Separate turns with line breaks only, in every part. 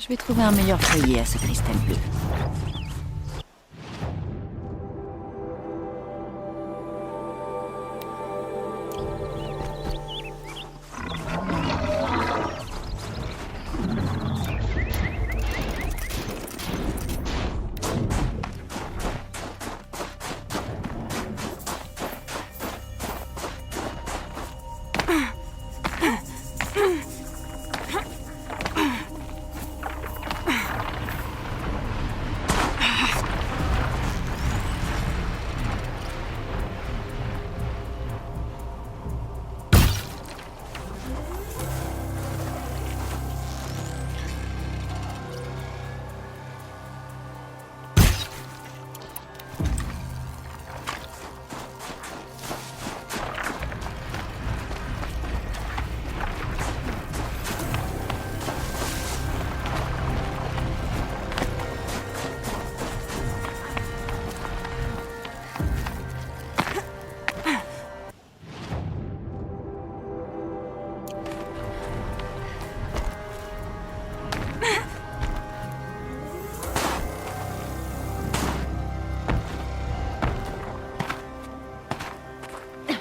Je vais trouver un meilleur foyer à ce cristal bleu.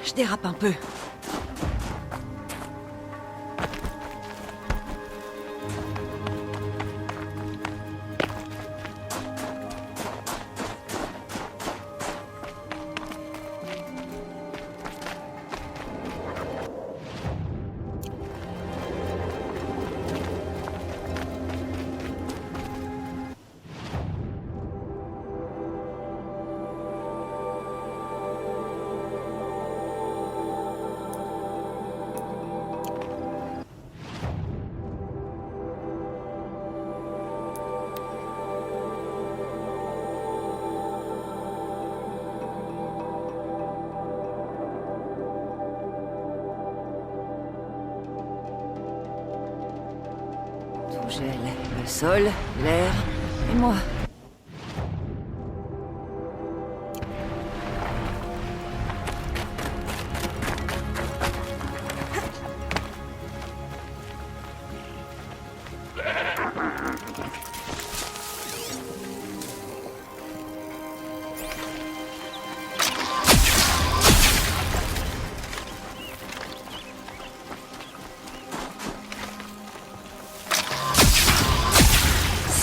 Je dérape un peu. Tout gèle. Le sol, l'air et moi.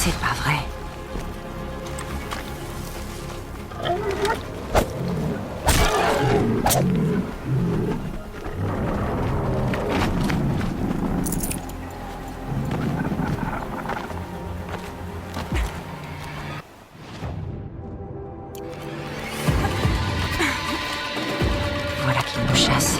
C'est pas vrai. Voilà qu'il nous chasse.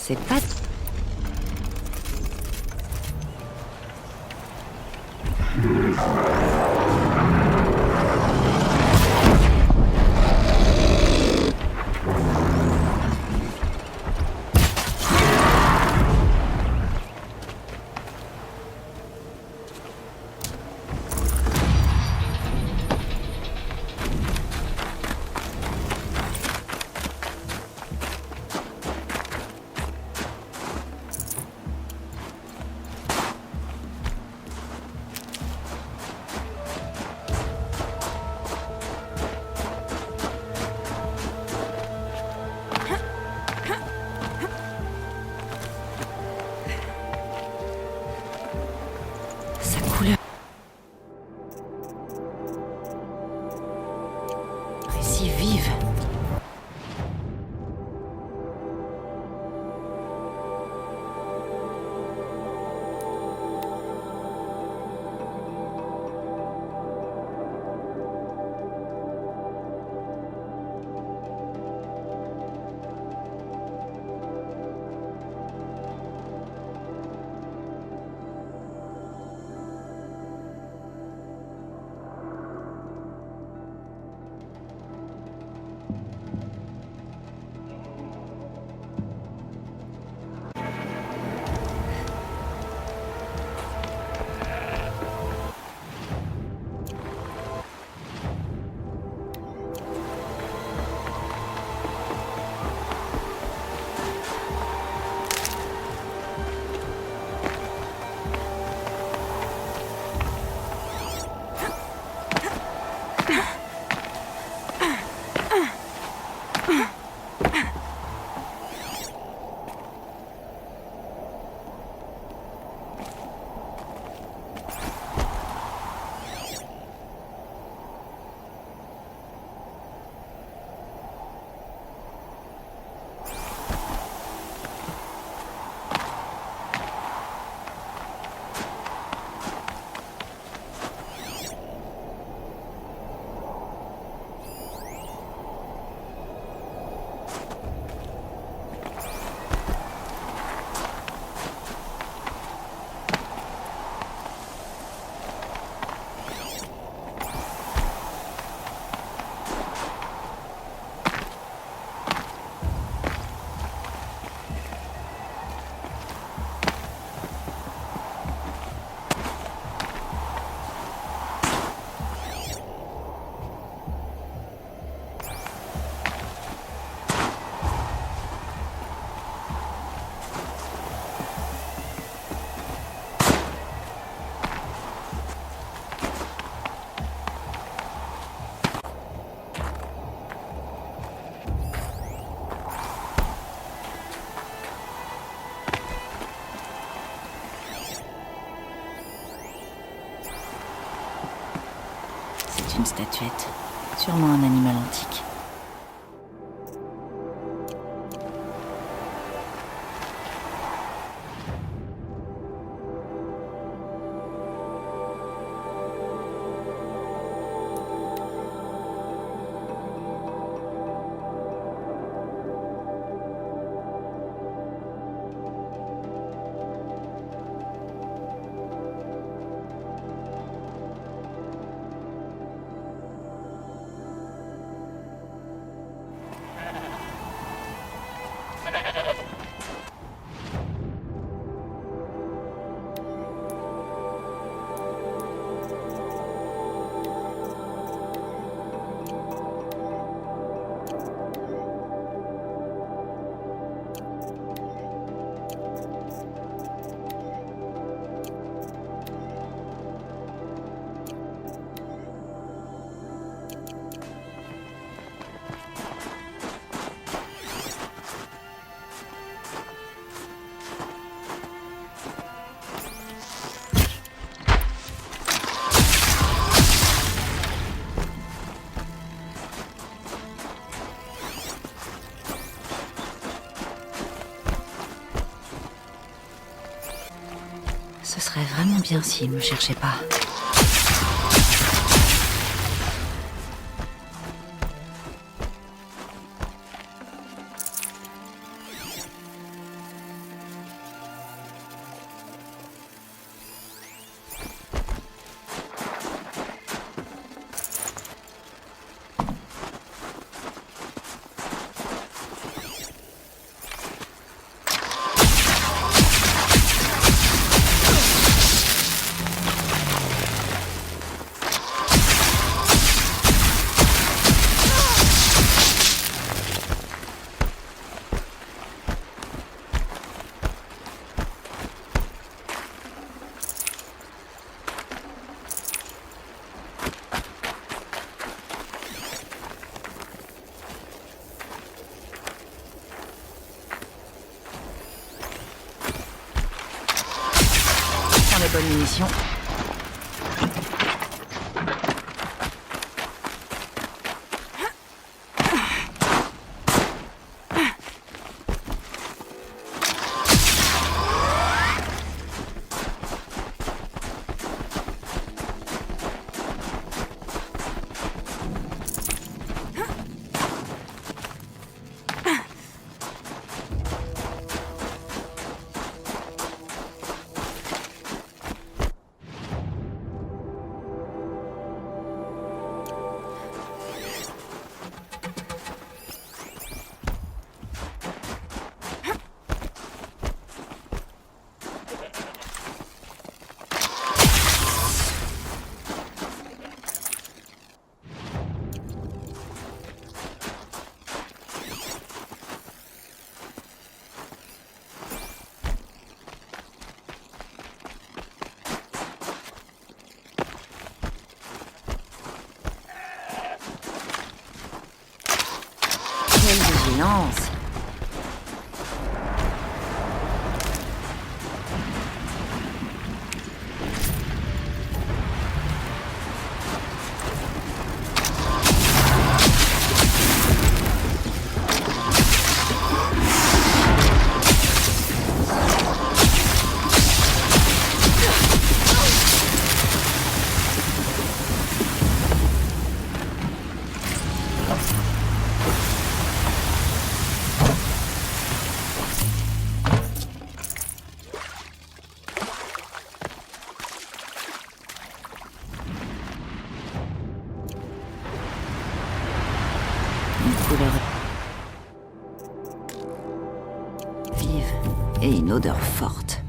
C'est pas... C'est une statuette. Sûrement un animal antique. Ce serait vraiment bien s'il me cherchait pas. Les bonnes munitions. avance. Vive et une odeur forte.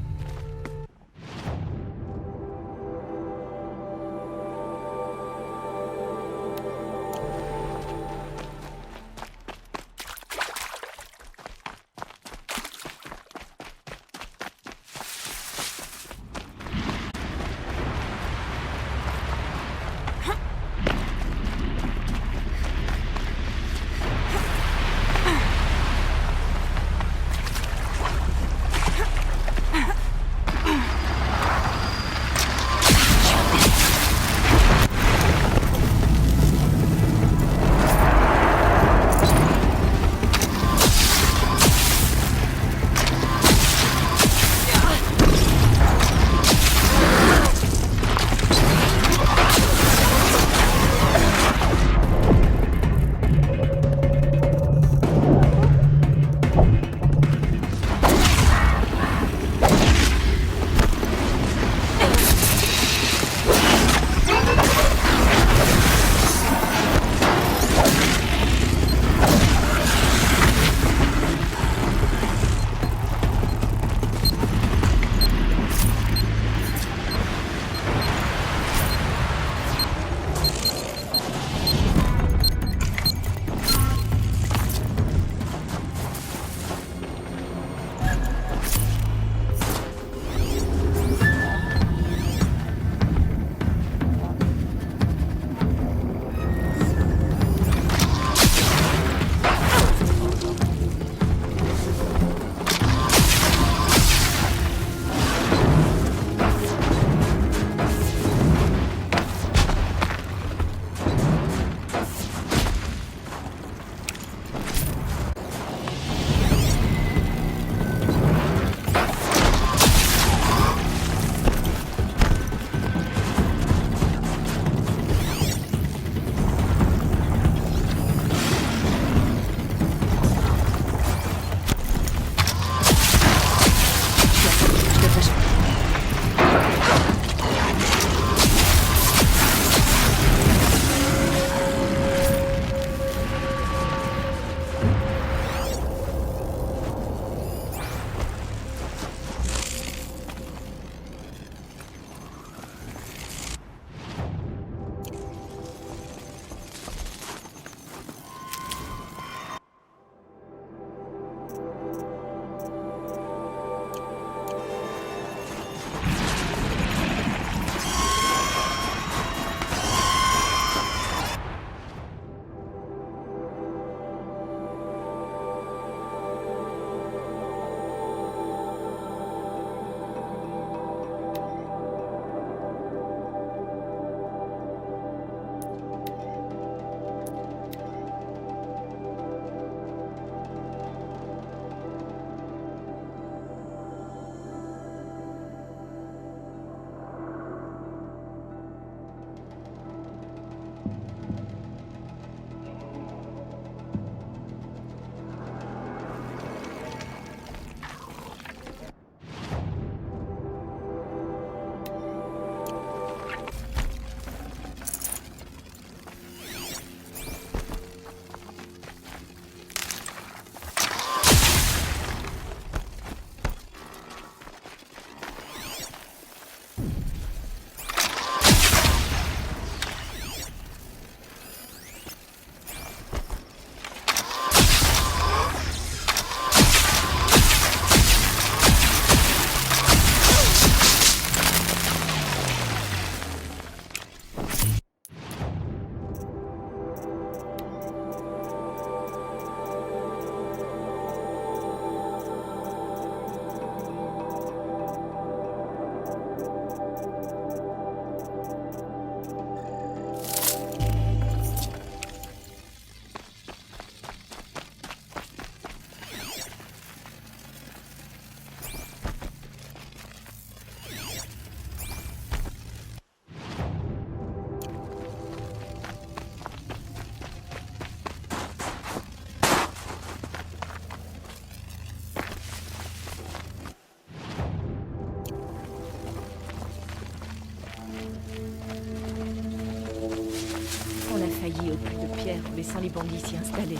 laissant les bandits s'y installer.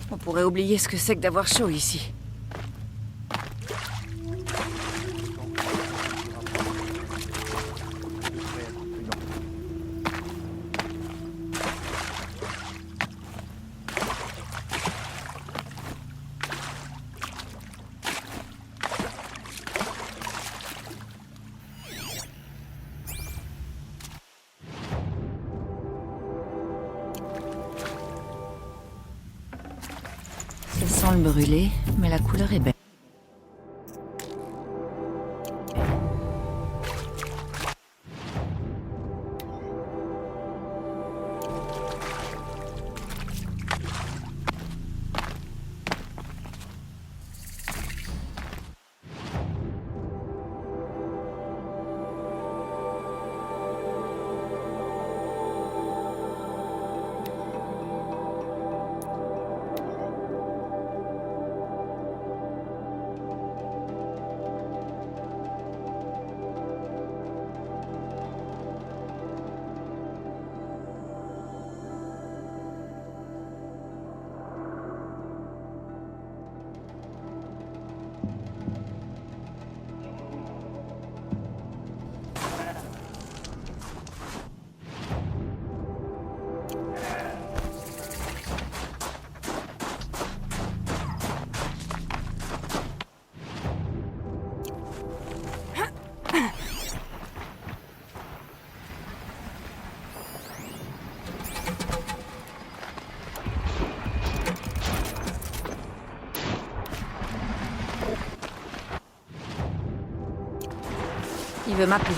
On pourrait oublier ce que c'est que d'avoir chaud ici. Ça sent le brûlé, mais la couleur est belle. Il veut ma peau.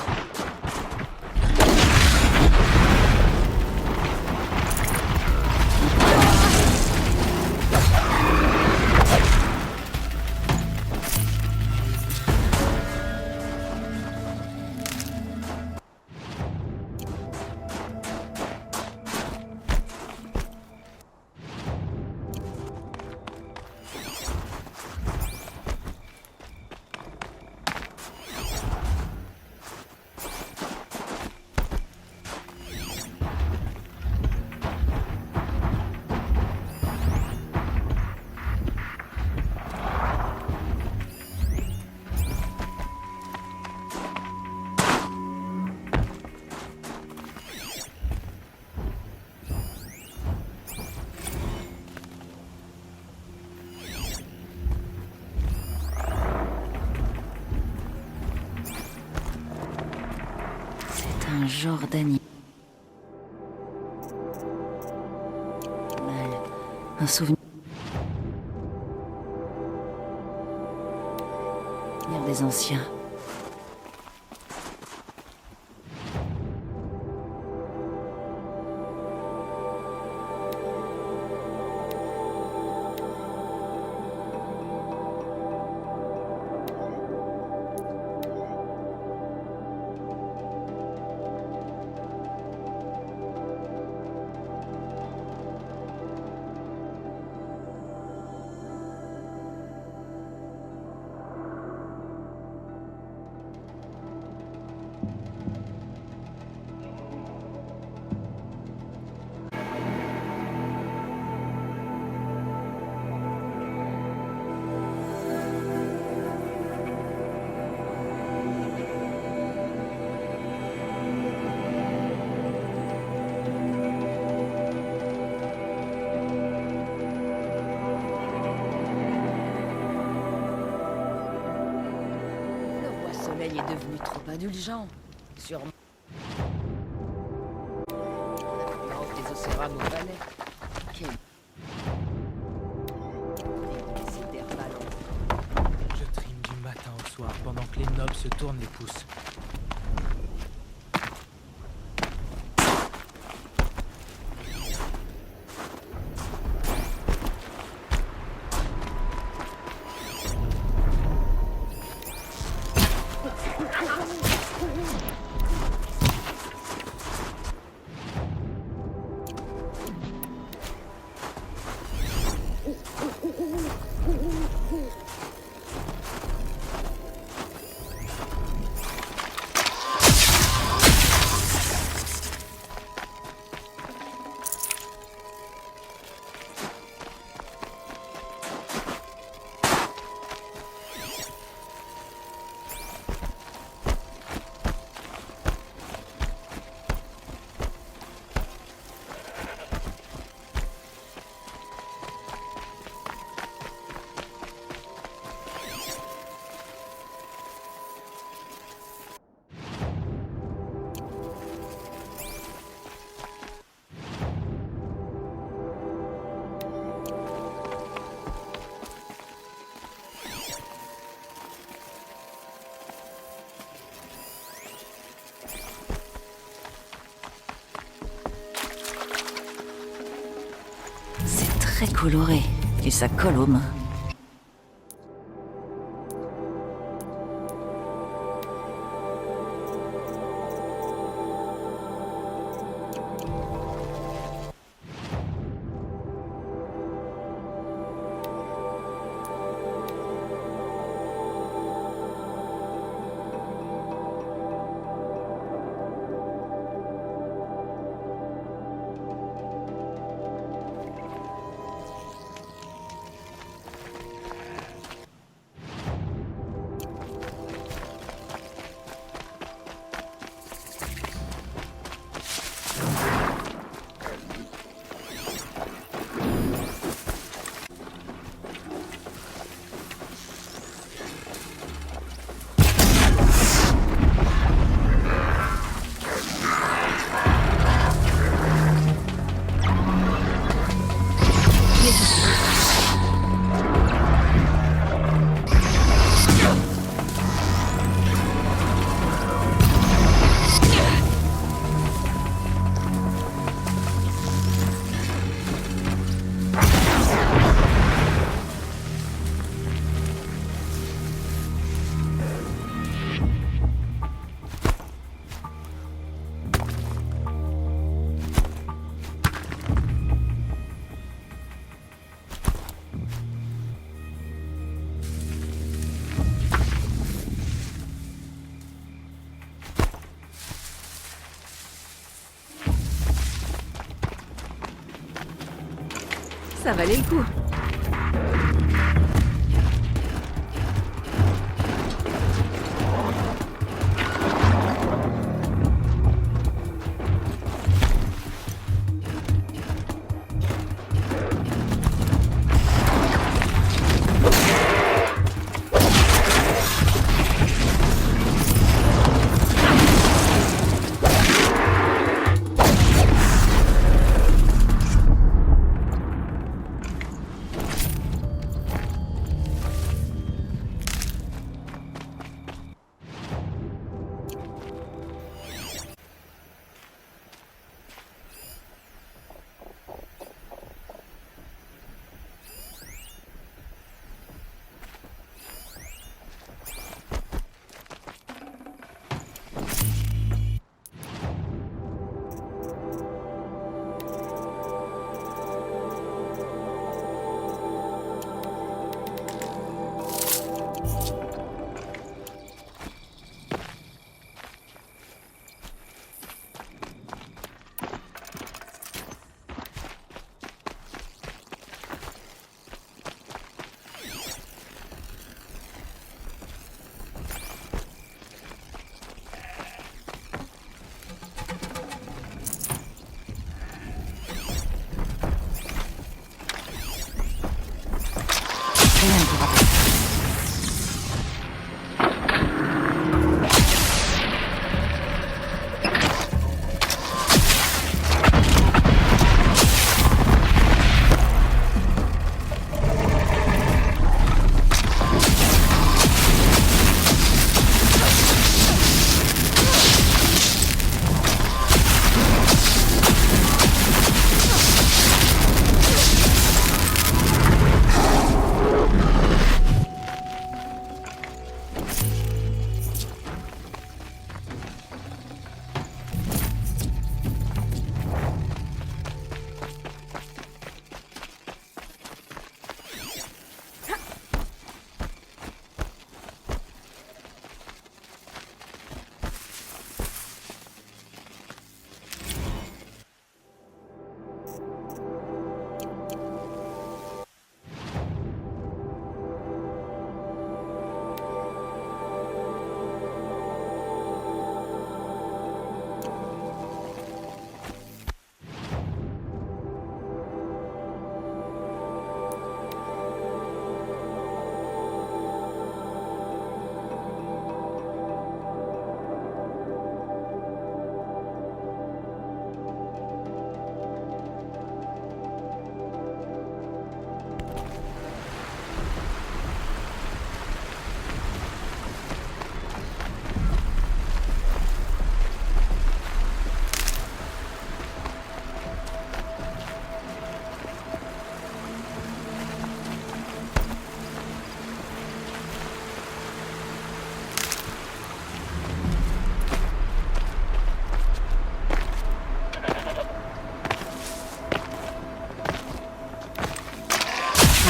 Un genre d'animal. Un souvenir des anciens.
Soleil est devenu trop indulgent. Sûrement. L'influence des Océranes au palais. Quel...
Je trime du matin au soir pendant que les nobles se tournent et poussent.
très coloré et ça colle aux mains. Ça valait le coup.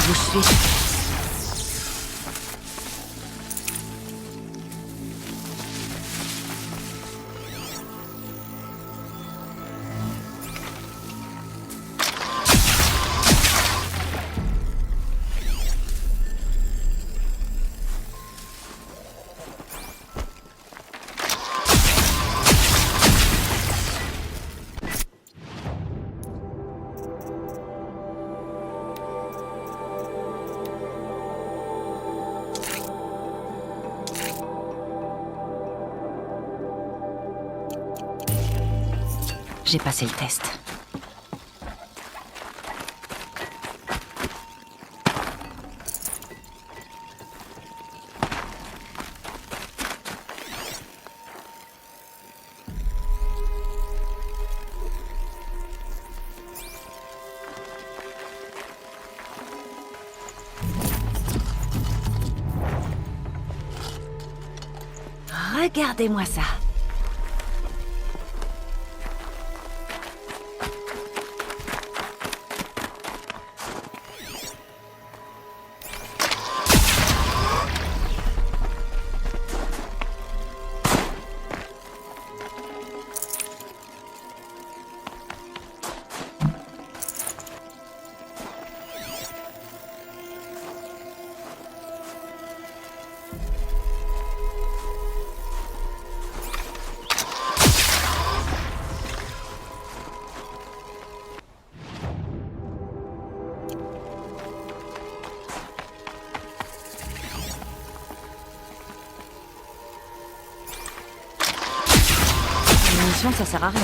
vous suis. J'ai passé le test. Regardez-moi ça. Ça sert à rien.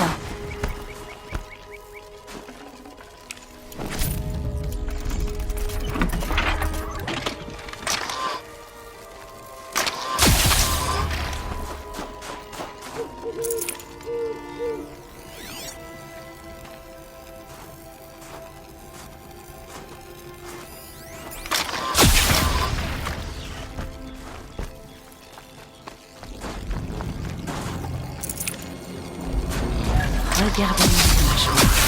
Regardez-moi ce mâchoire.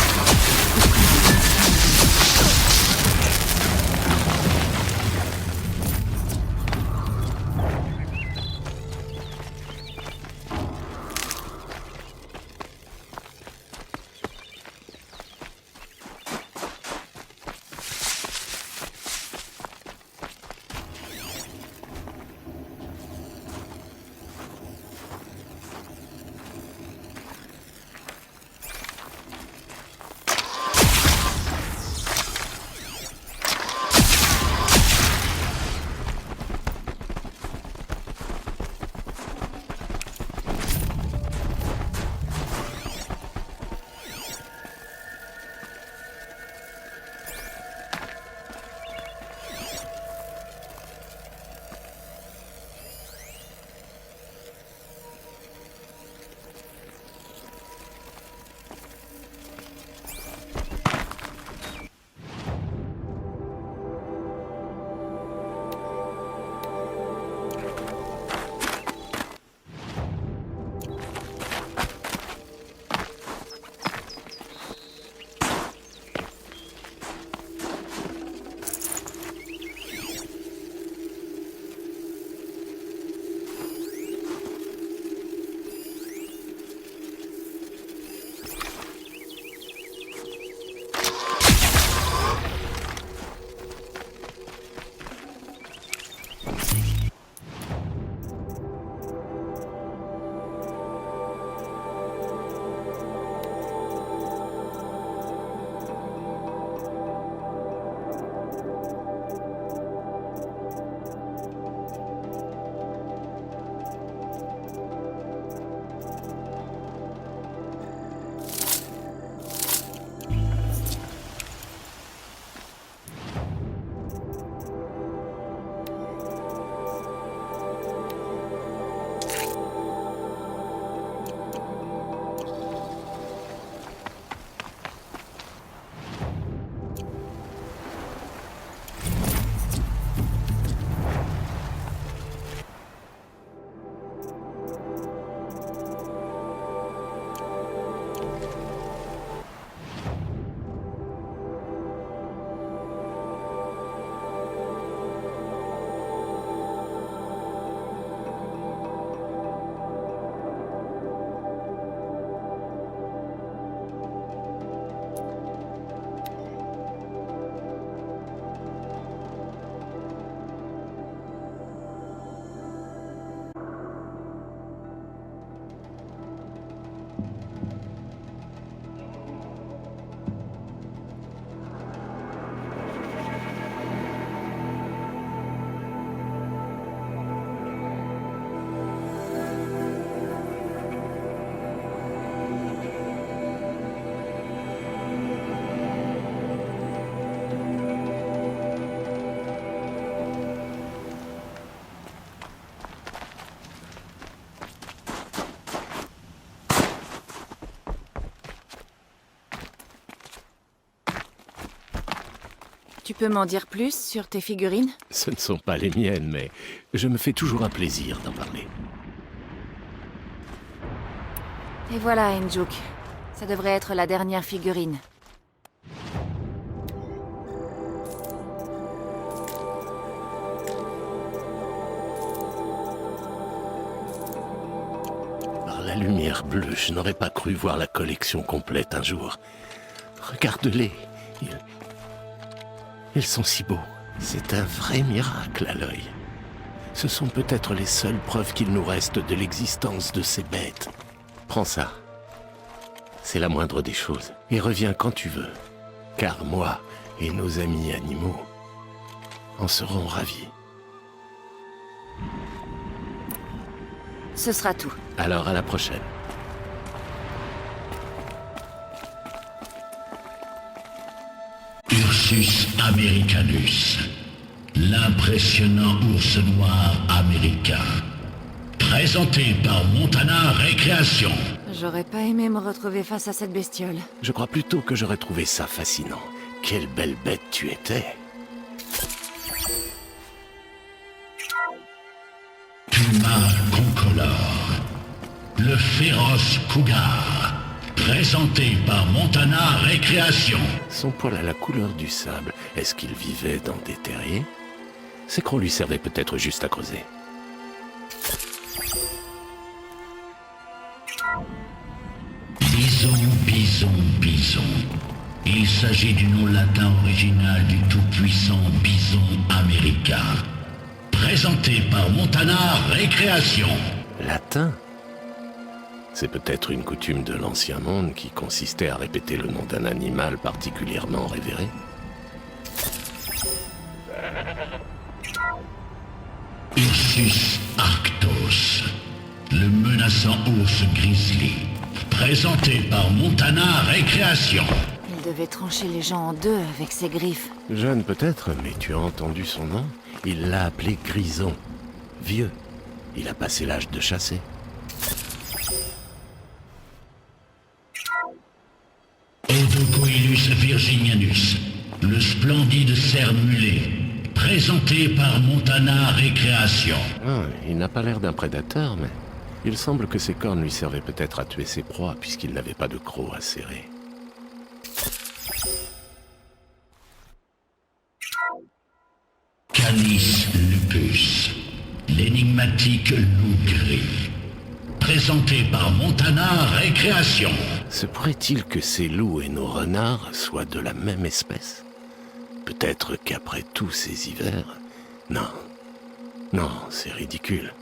Tu peux m'en dire plus sur tes figurines?
Ce ne sont pas les miennes, mais je me fais toujours un plaisir d'en parler.
Et voilà, Enjuk. Ça devrait être la dernière figurine.
Par la lumière bleue, je n'aurais pas cru voir la collection complète un jour. Regarde-les. Ils sont si beaux. C'est un vrai miracle à l'œil. Ce sont peut-être les seules preuves qu'il nous reste de l'existence de ces bêtes. Prends ça. C'est la moindre des choses. Et reviens quand tu veux. Car moi et nos amis animaux en serons ravis.
Ce sera tout.
Alors à la prochaine.
Ursus americanus, l'impressionnant ours noir américain. Présenté par Montana Récréation.
J'aurais pas aimé me retrouver face à cette bestiole.
Je crois plutôt que j'aurais trouvé ça fascinant. Quelle belle bête tu étais.
Puma concolore, le féroce cougar. Présenté par Montana Récréation.
Son poil a la couleur du sable. Est-ce qu'il vivait dans des terriers? Ses crocs lui servaient peut-être juste à creuser.
Bison, bison, bison. Il s'agit du nom latin original du tout-puissant bison américain. Présenté par Montana Récréation.
Latin? C'est peut-être une coutume de l'Ancien Monde qui consistait à répéter le nom d'un animal particulièrement révéré.
Ursus arctos, le menaçant ours grizzly. Présenté par Montana Récréation.
Il devait trancher les gens en deux avec ses griffes.
Jeune peut-être, mais tu as entendu son nom? Il l'a appelé Grison. Vieux. Il a passé l'âge de chasser.
Odocoilus virginianus, le splendide cerf mulet. Présenté par Montana Récréation.
Ah, il n'a pas l'air d'un prédateur, mais il semble que ses cornes lui servaient peut-être à tuer ses proies, puisqu'il n'avait pas de crocs à serrer.
Canis lupus, l'énigmatique loup gris. Présenté par Montana Récréation.
Se pourrait-il que ces loups et nos renards soient de la même espèce? Peut-être qu'après tous ces hivers... Non. Non, c'est ridicule.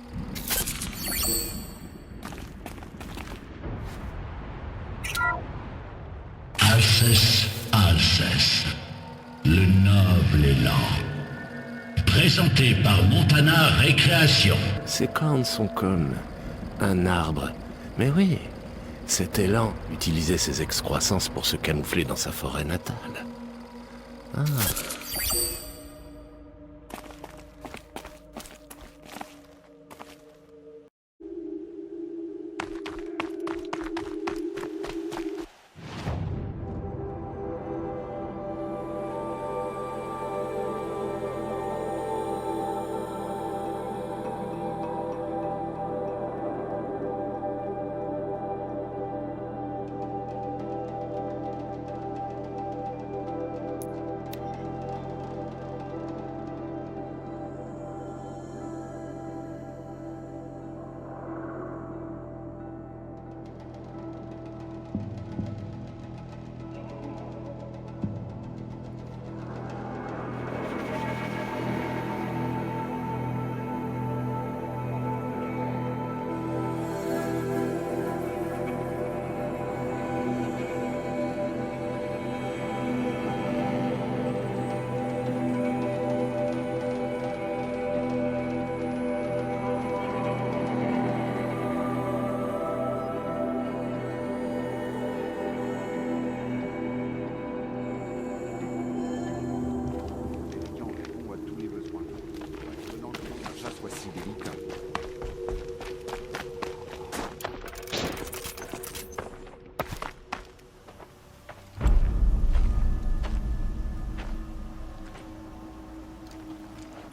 Alcès alcès, le noble élan. Présenté par Montana Récréation.
Ces cornes sont comme un arbre. Mais oui, cet élan utilisait ses excroissances pour se camoufler dans sa forêt natale. Ah.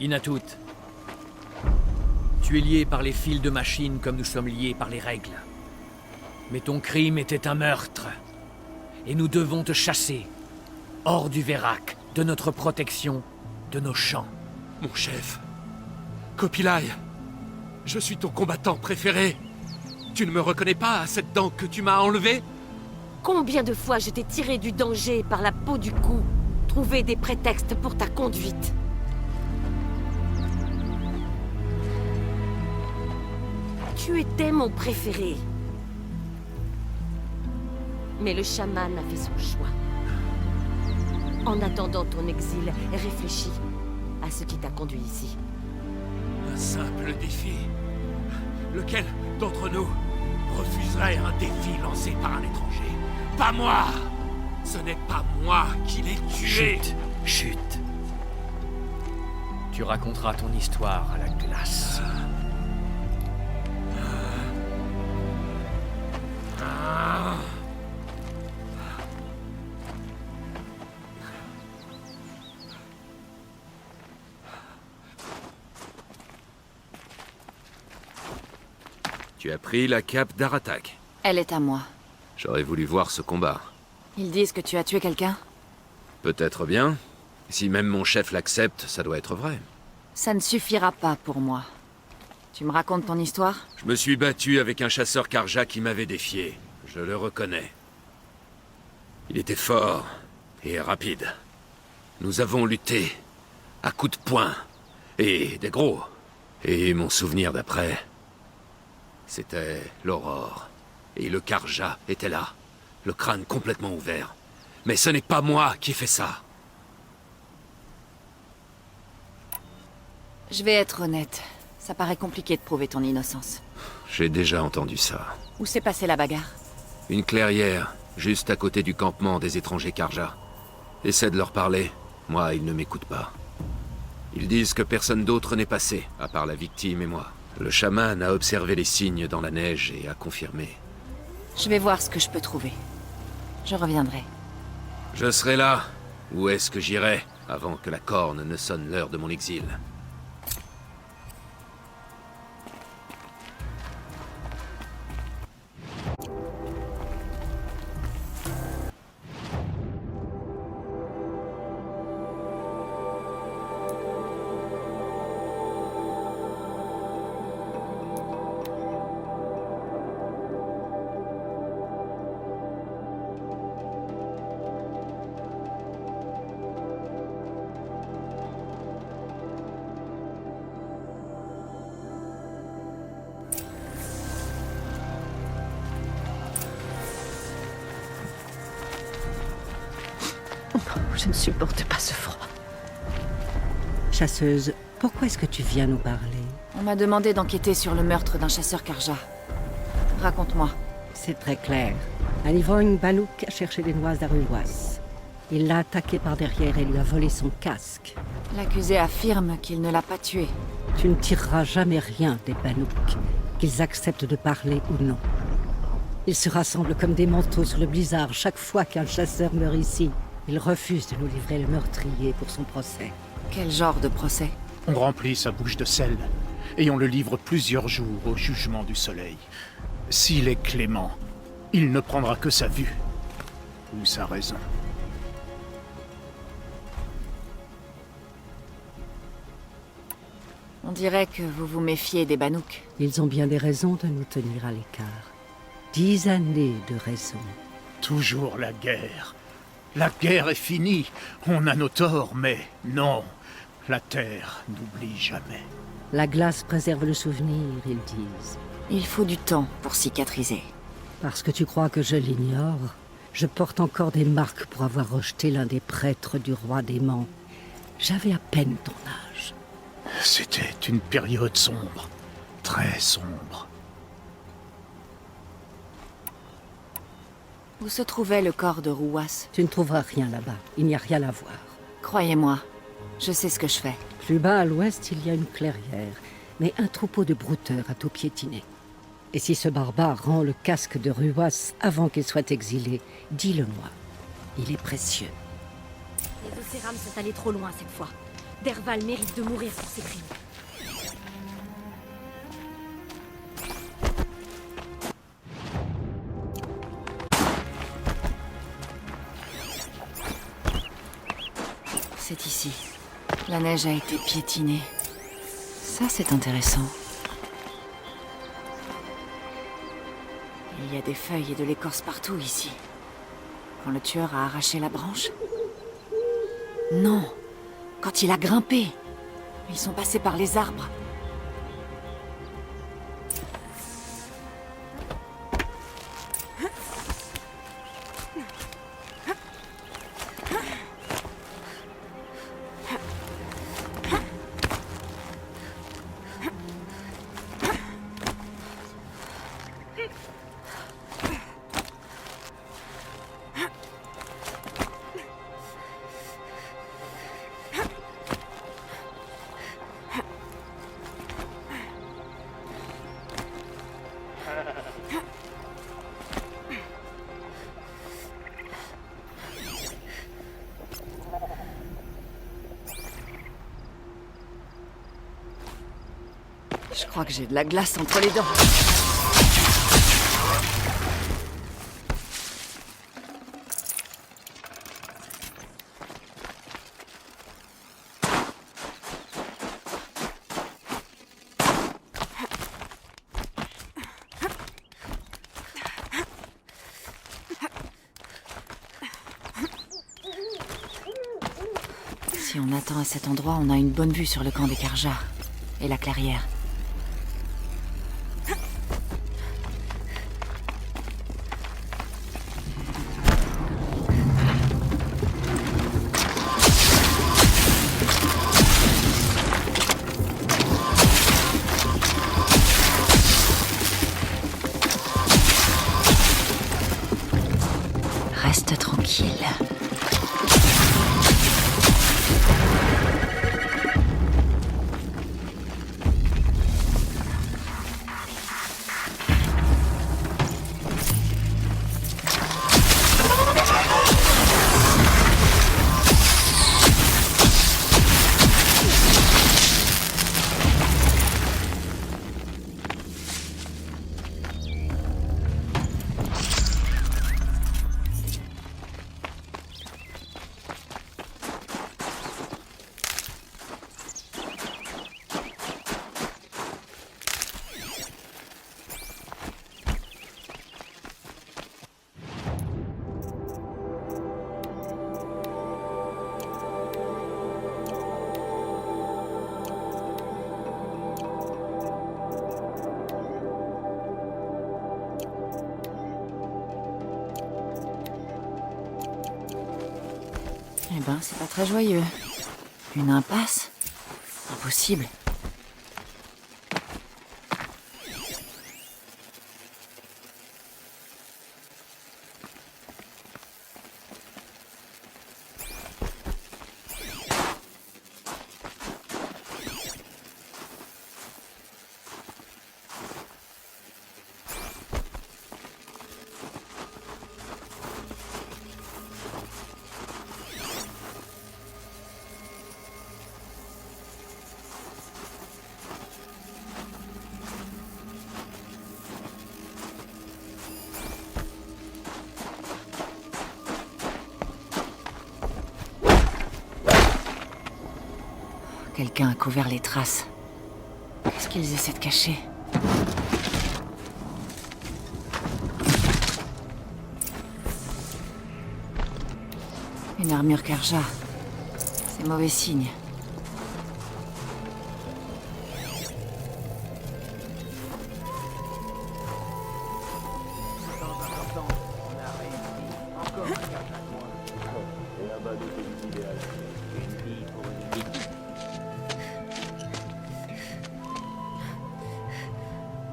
Inatut, tu es lié par les fils de machine comme nous sommes liés par les règles. Mais ton crime était un meurtre. Et nous devons te chasser, hors du Verac, de notre protection, de nos champs.
Mon chef, Kopilai, je suis ton combattant préféré. Tu ne me reconnais pas à cette dent que tu m'as enlevée?
Combien de fois je t'ai tiré du danger par la peau du cou, trouvé des prétextes pour ta conduite. Tu étais mon préféré. Mais le chaman a fait son choix. En attendant ton exil, réfléchis à ce qui t'a conduit ici.
Un simple défi. Lequel d'entre nous refuserait un défi lancé par un étranger? Pas moi! Ce n'est pas moi qui l'ai tué!
Chut, chut. Tu raconteras ton histoire à la glace.
Tu as pris la cape d'Aratak.
Elle est à moi.
J'aurais voulu voir ce combat.
Ils disent que tu as tué quelqu'un?
Peut-être bien. Si même mon chef l'accepte, ça doit être vrai.
Ça ne suffira pas pour moi. Tu me racontes ton histoire?
Je me suis battu avec un chasseur Karja qui m'avait défié. Je le reconnais. Il était fort et rapide. Nous avons lutté à coups de poing et des gros. Et mon souvenir d'après, c'était l'aurore. Et le Karja était là, le crâne complètement ouvert. Mais ce n'est pas moi qui ai fait ça.
Je vais être honnête. Ça paraît compliqué de prouver ton innocence.
J'ai déjà entendu ça.
Où s'est passée la bagarre?
Une clairière, juste à côté du campement des étrangers Karja. Essaie de leur parler. Moi, ils ne m'écoutent pas. Ils disent que personne d'autre n'est passé, à part la victime et moi. Le chaman a observé les signes dans la neige et a confirmé.
Je vais voir ce que je peux trouver. Je reviendrai.
Je serai là. Où est-ce que j'irai avant que la corne ne sonne l'heure de mon exil?
Je ne supporte pas ce froid. Chasseuse, pourquoi est-ce que tu viens nous parler?
On m'a demandé d'enquêter sur le meurtre d'un chasseur Karja. Raconte-moi.
C'est très clair. Un ivrogne Banouk a cherché les noix d'Aruwas. Il l'a attaqué par derrière et lui a volé son casque.
L'accusé affirme qu'il ne l'a pas tué.
Tu ne tireras jamais rien des Banouk, qu'ils acceptent de parler ou non. Ils se rassemblent comme des manteaux sur le blizzard chaque fois qu'un chasseur meurt ici. Il refuse de nous livrer le meurtrier pour son procès.
Quel genre de procès?
On remplit sa bouche de sel, et on le livre plusieurs jours au jugement du soleil. S'il est clément, il ne prendra que sa vue, ou sa raison.
On dirait que vous vous méfiez des Banouk.
Ils ont bien des raisons de nous tenir à l'écart. 10 années de raison.
Toujours la guerre. La guerre est finie. On a nos torts, mais non. La terre n'oublie jamais.
La glace préserve le souvenir, ils disent.
Il faut du temps pour cicatriser.
Parce que tu crois que je l'ignore, je porte encore des marques pour avoir rejeté l'un des prêtres du roi démon. J'avais à peine ton âge.
C'était une période sombre. Très sombre.
Où se trouvait le corps de Rouas?
Tu ne trouveras rien là-bas. Il n'y a rien à voir.
Croyez-moi, je sais ce que je fais.
Plus bas à l'ouest, il y a une clairière, mais un troupeau de brouteurs a tout piétiné. Et si ce barbare rend le casque de Ruas avant qu'il soit exilé, dis-le-moi. Il est précieux.
Les Océrames sont allés trop loin cette fois. Derval mérite de mourir pour ses crimes.
C'est ici. La neige a été piétinée. Ça, c'est intéressant. Il y a des feuilles et de l'écorce partout ici. Quand le tueur a arraché la branche? Non, quand il a grimpé. Ils sont passés par les arbres. Je crois que j'ai de la glace entre les dents. Si on attend à cet endroit, on a une bonne vue sur le camp des Kharjas et la clairière. Reste tranquille. Eh ben, c'est pas très joyeux. Une impasse? Impossible. Quelqu'un a couvert les traces. Qu'est-ce qu'ils essaient de cacher? Une armure Kharja. C'est mauvais signe.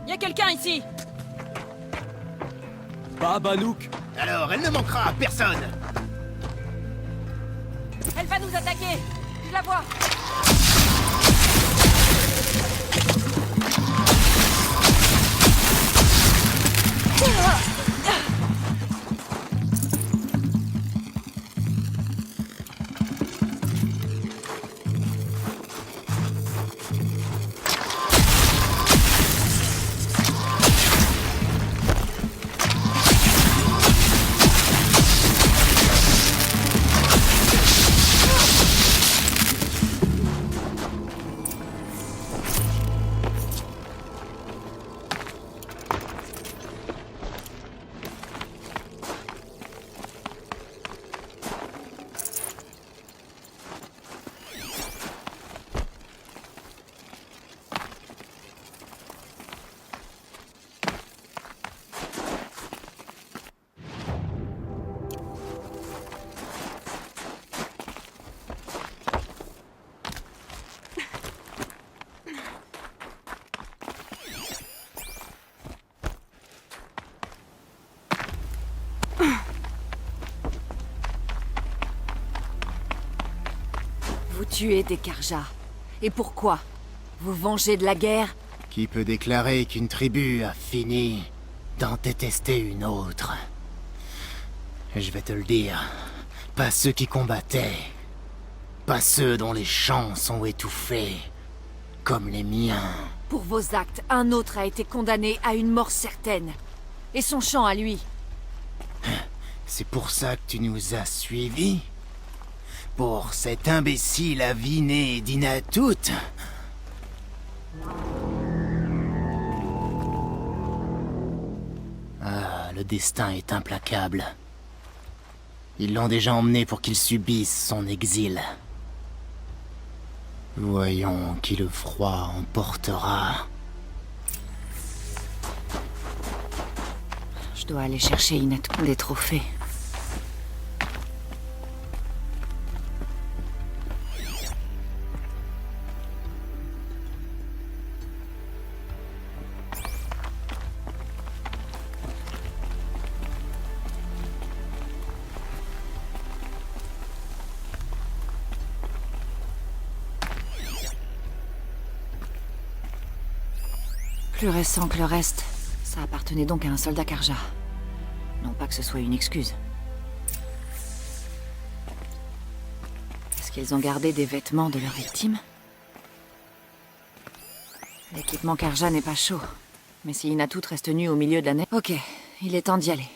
Y a quelqu'un ici!
Pas Banouk.
Alors, elle ne manquera à personne.
Elle va nous attaquer! Je la vois!
Vous tuez des Karja. Et pourquoi? Vous vengez de la guerre?
Qui peut déclarer qu'une tribu a fini d'en détester une autre? Je vais te le dire, pas ceux qui combattaient, pas ceux dont les chants sont étouffés, comme les miens.
Pour vos actes, un autre a été condamné à une mort certaine. Et son chant à lui.
C'est pour ça que tu nous as suivis? Pour cet imbécile aviné d'Inatout? Ah, le destin est implacable. Ils l'ont déjà emmené pour qu'il subisse son exil. Voyons qui le froid emportera.
Je dois aller chercher Inatou des trophées. Plus récent que le reste, ça appartenait donc à un soldat Karja. Non pas que ce soit une excuse. Est-ce qu'ils ont gardé des vêtements de leurs victimes? L'équipement Karja n'est pas chaud. Mais si Inatout reste nu au milieu de la neige... Ok, il est temps d'y aller.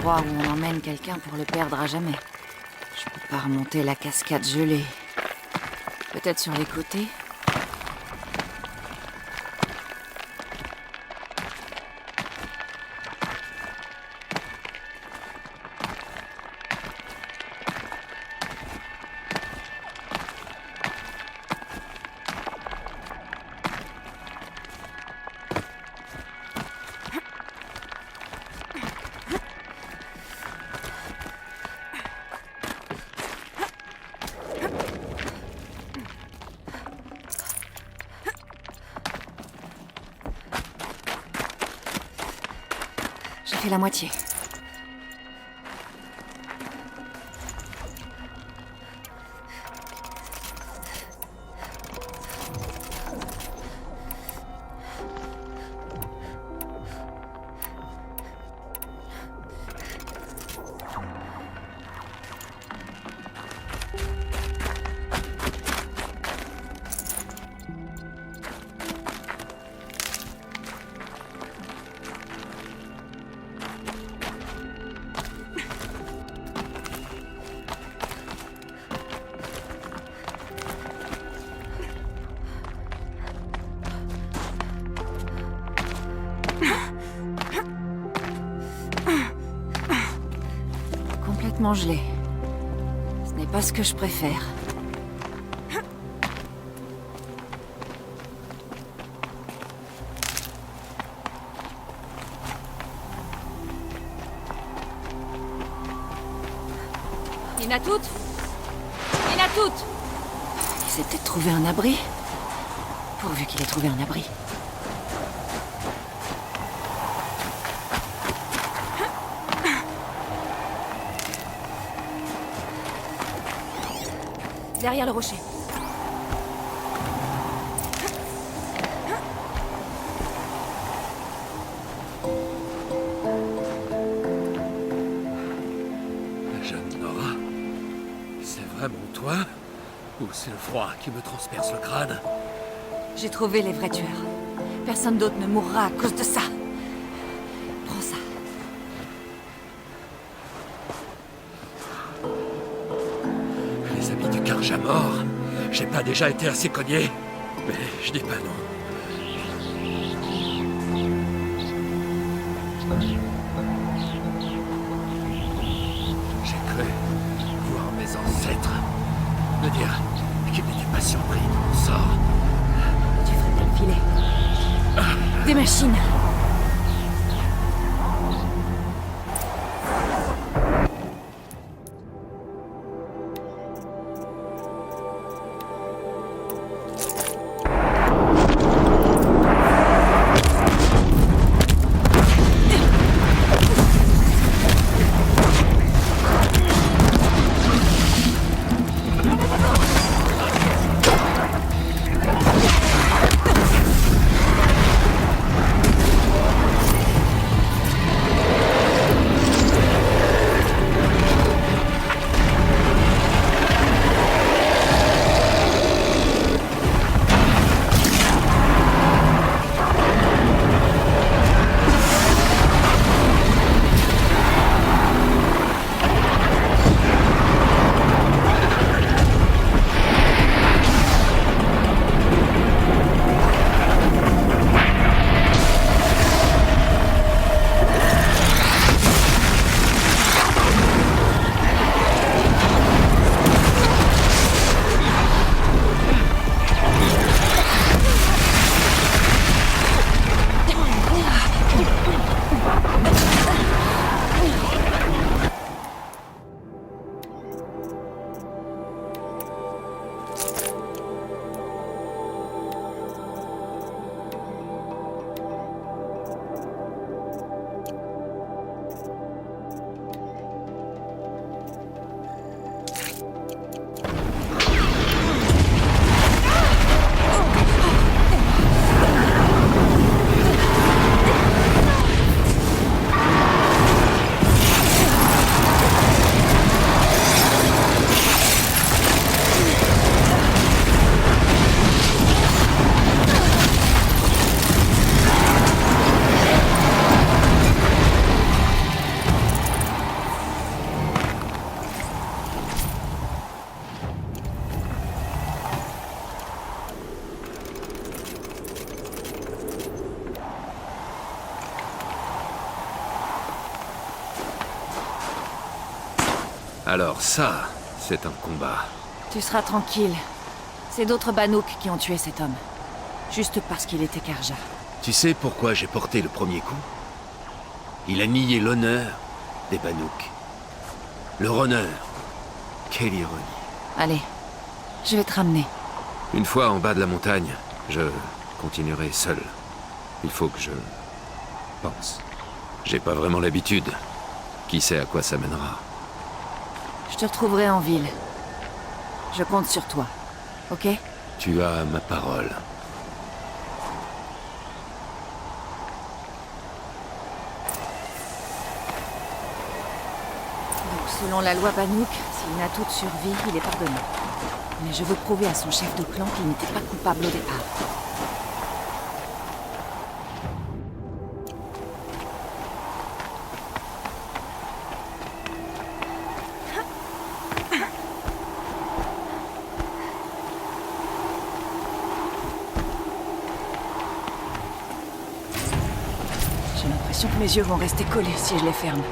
Où on emmène quelqu'un pour le perdre à jamais. Je peux pas remonter la cascade gelée. Peut-être sur les côtés? la moitié. Complètement gelé. Ce n'est pas ce que je préfère.
Inatout Inatout!
Il s'est peut-être trouvé un abri. Pourvu qu'il ait trouvé un abri. Derrière le rocher.
Jeune Nora, c'est vraiment toi? Ou c'est le froid qui me transperce le crâne?
J'ai trouvé les vrais tueurs. Personne d'autre ne mourra à cause de ça. Prends ça.
Les amis du Karja mort? J'ai pas déjà été assez cogné? Mais je dis pas non. J'ai cru voir mes ancêtres me dire qu'ils n'étaient pas surpris de mon sort.
Tu ferais bien le filet. Des machines.
Alors ça, c'est un combat.
Tu seras tranquille. C'est d'autres Banouks qui ont tué cet homme. Juste parce qu'il était Karja.
Tu sais pourquoi j'ai porté le premier coup? Il a nié l'honneur des Banouks. Leur honneur. Quelle ironie.
Allez, je vais te ramener.
Une fois en bas de la montagne, je continuerai seul. Il faut que je pense. J'ai pas vraiment l'habitude. Qui sait à quoi ça mènera?
Je te retrouverai en ville. Je compte sur toi, ok?
Tu as ma parole.
Donc, selon la loi Bannouk, si Inatout survit, il est pardonné. Mais je veux prouver à son chef de clan qu'il n'était pas coupable au départ. J'ai l'impression que mes yeux vont rester collés si je les ferme.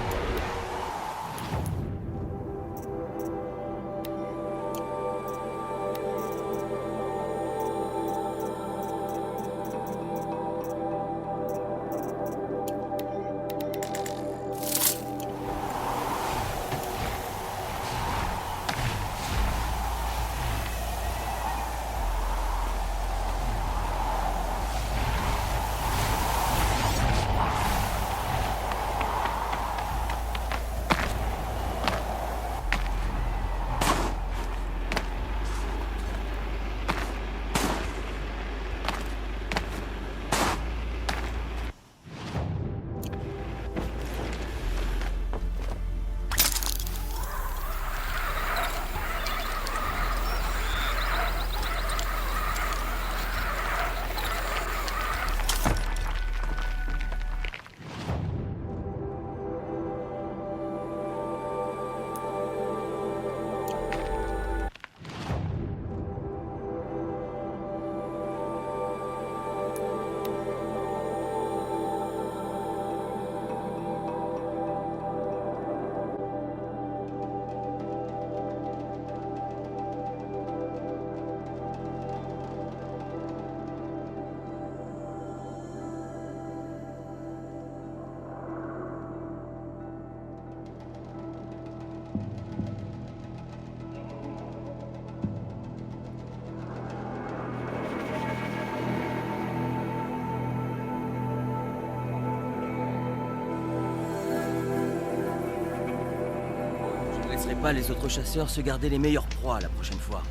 Je ne laisserai pas les autres chasseurs se garder les meilleures proies la prochaine fois.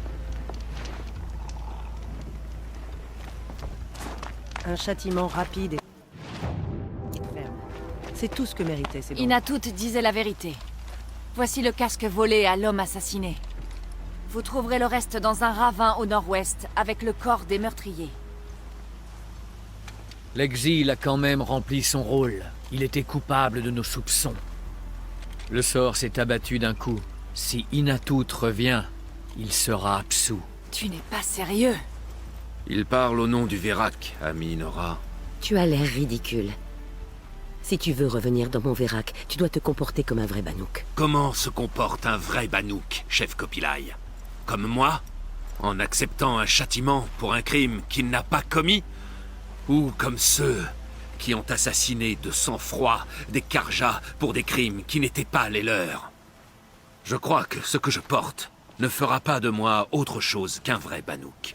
Un châtiment rapide et ferme. C'est tout ce que méritait ces bandes.
Inatout disait la vérité. Voici le casque volé à l'homme assassiné. Vous trouverez le reste dans un ravin au nord-ouest, avec le corps des meurtriers.
L'exil a quand même rempli son rôle. Il était coupable de nos soupçons. Le sort s'est abattu d'un coup. Si Inatout revient, il sera absous.
Tu n'es pas sérieux?
Il parle au nom du Vérac, ami Nora.
Tu as l'air ridicule. Si tu veux revenir dans mon Vérac, tu dois te comporter comme un vrai Bannouk.
Comment se comporte un vrai Bannouk, chef Kopilai? Comme moi? En acceptant un châtiment pour un crime qu'il n'a pas commis? Ou comme ceux qui ont assassiné de sang-froid des Karjas pour des crimes qui n'étaient pas les leurs? Je crois que ce que je porte ne fera pas de moi autre chose qu'un vrai Bannouk.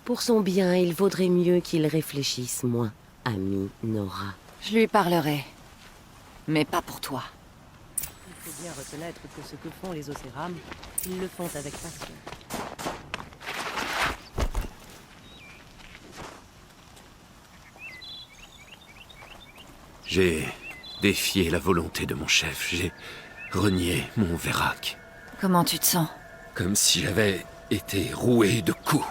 Pour son bien, il vaudrait mieux qu'il réfléchisse moins, ami Nora.
Je lui parlerai. Mais pas pour toi.
Il faut bien reconnaître que ce que font les Océrames, ils le font avec passion.
J'ai défié la volonté de mon chef. J'ai renié mon Vérac.
Comment tu te sens?
Comme si j'avais été roué de coups.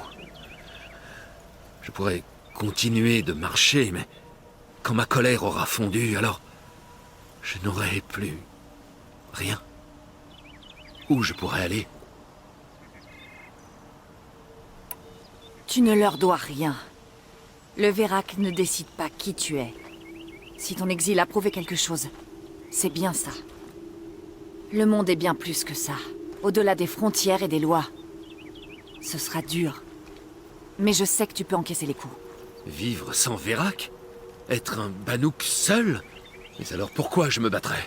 Je pourrais continuer de marcher, mais quand ma colère aura fondu, alors je n'aurai plus rien. Où je pourrais aller?
Tu ne leur dois rien. Le Vérac ne décide pas qui tu es. Si ton exil a prouvé quelque chose, c'est bien ça. Le monde est bien plus que ça, au-delà des frontières et des lois. Ce sera dur. Mais je sais que tu peux encaisser les coups.
Vivre sans Vérac? Être un Bannouk seul? Mais alors pourquoi je me battrais?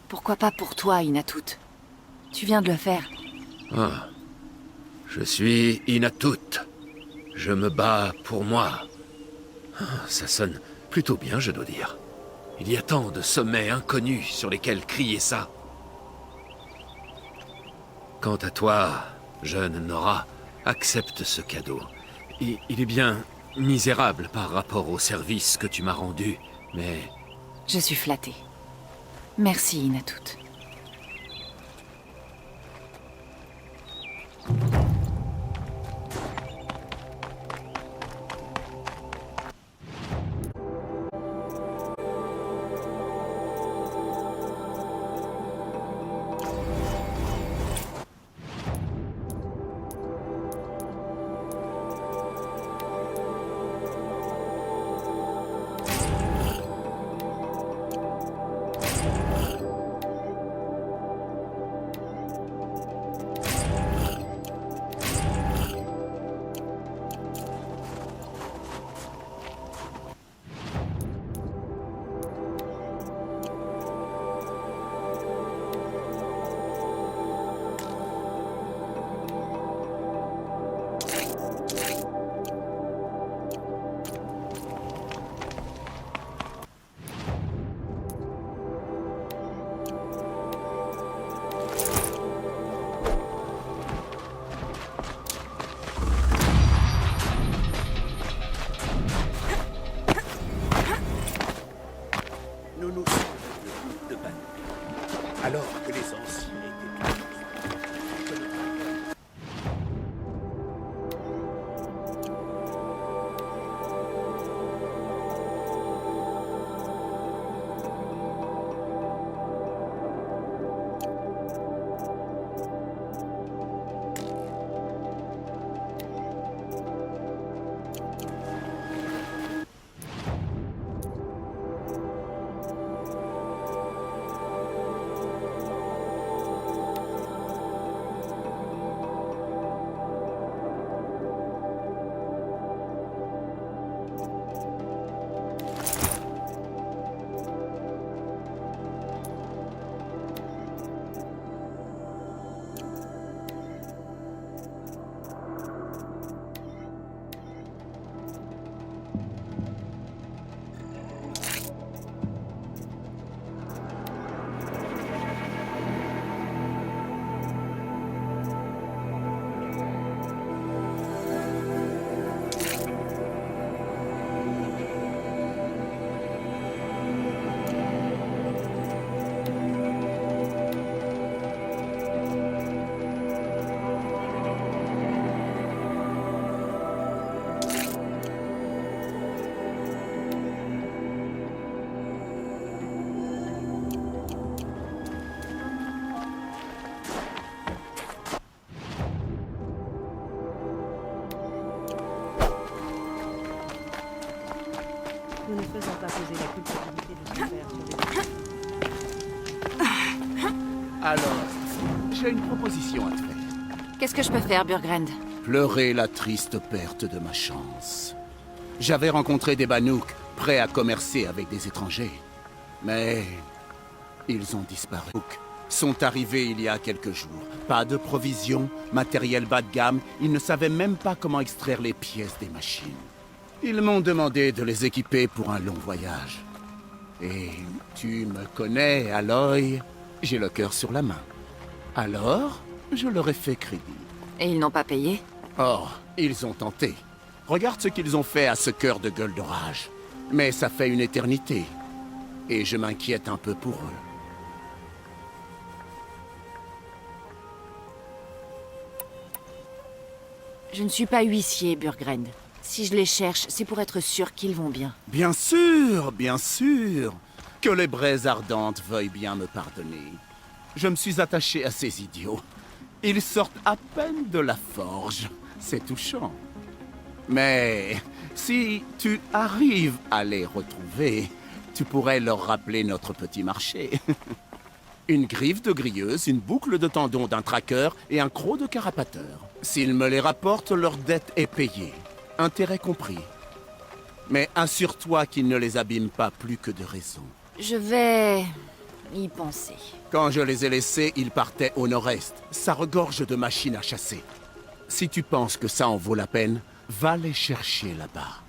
Pourquoi pas pour toi, Inatout? Tu viens de le faire.
Ah. Je suis Inatout. Je me bats pour moi. Ça sonne plutôt bien, je dois dire. Il y a tant de sommets inconnus sur lesquels crier ça. Quant à toi, jeune Nora, accepte ce cadeau. Il est bien misérable par rapport au service que tu m'as rendu, mais...
Je suis flattée. Merci, Inatut.
Alors que les anciens étaient...
Nous ne faisons pas peser la culpabilité de son père sur les...
Alors, j'ai une proposition à te faire.
Qu'est-ce que je peux faire, Burgrend?
Pleurer la triste perte de ma chance. J'avais rencontré des Banouks prêts à commercer avec des étrangers. Mais ils ont disparu. Sont arrivés il y a quelques jours. Pas de provisions, matériel bas de gamme. Ils ne savaient même pas comment extraire les pièces des machines. Ils m'ont demandé de les équiper pour un long voyage. Et tu me connais, Aloy. J'ai le cœur sur la main. Alors, je leur ai fait crédit.
Et ils n'ont pas payé?
Oh, ils ont tenté. Regarde ce qu'ils ont fait à ce cœur de gueule d'orage. Mais ça fait une éternité. Et je m'inquiète un peu pour eux.
Je ne suis pas huissier, Burgrend. Si je les cherche, c'est pour être sûr qu'ils vont bien.
Bien sûr, bien sûr. Que les braises ardentes veuillent bien me pardonner. Je me suis attaché à ces idiots. Ils sortent à peine de la forge. C'est touchant. Mais si tu arrives à les retrouver, tu pourrais leur rappeler notre petit marché. Une griffe de grilleuse, une boucle de tendon d'un traqueur et un croc de carapateur. S'ils me les rapportent, leur dette est payée. Intérêt compris. Mais assure-toi qu'ils ne les abîment pas plus que de raison.
Je vais y penser.
Quand je les ai laissés, ils partaient au nord-est. Ça regorge de machines à chasser. Si tu penses que ça en vaut la peine, va les chercher là-bas.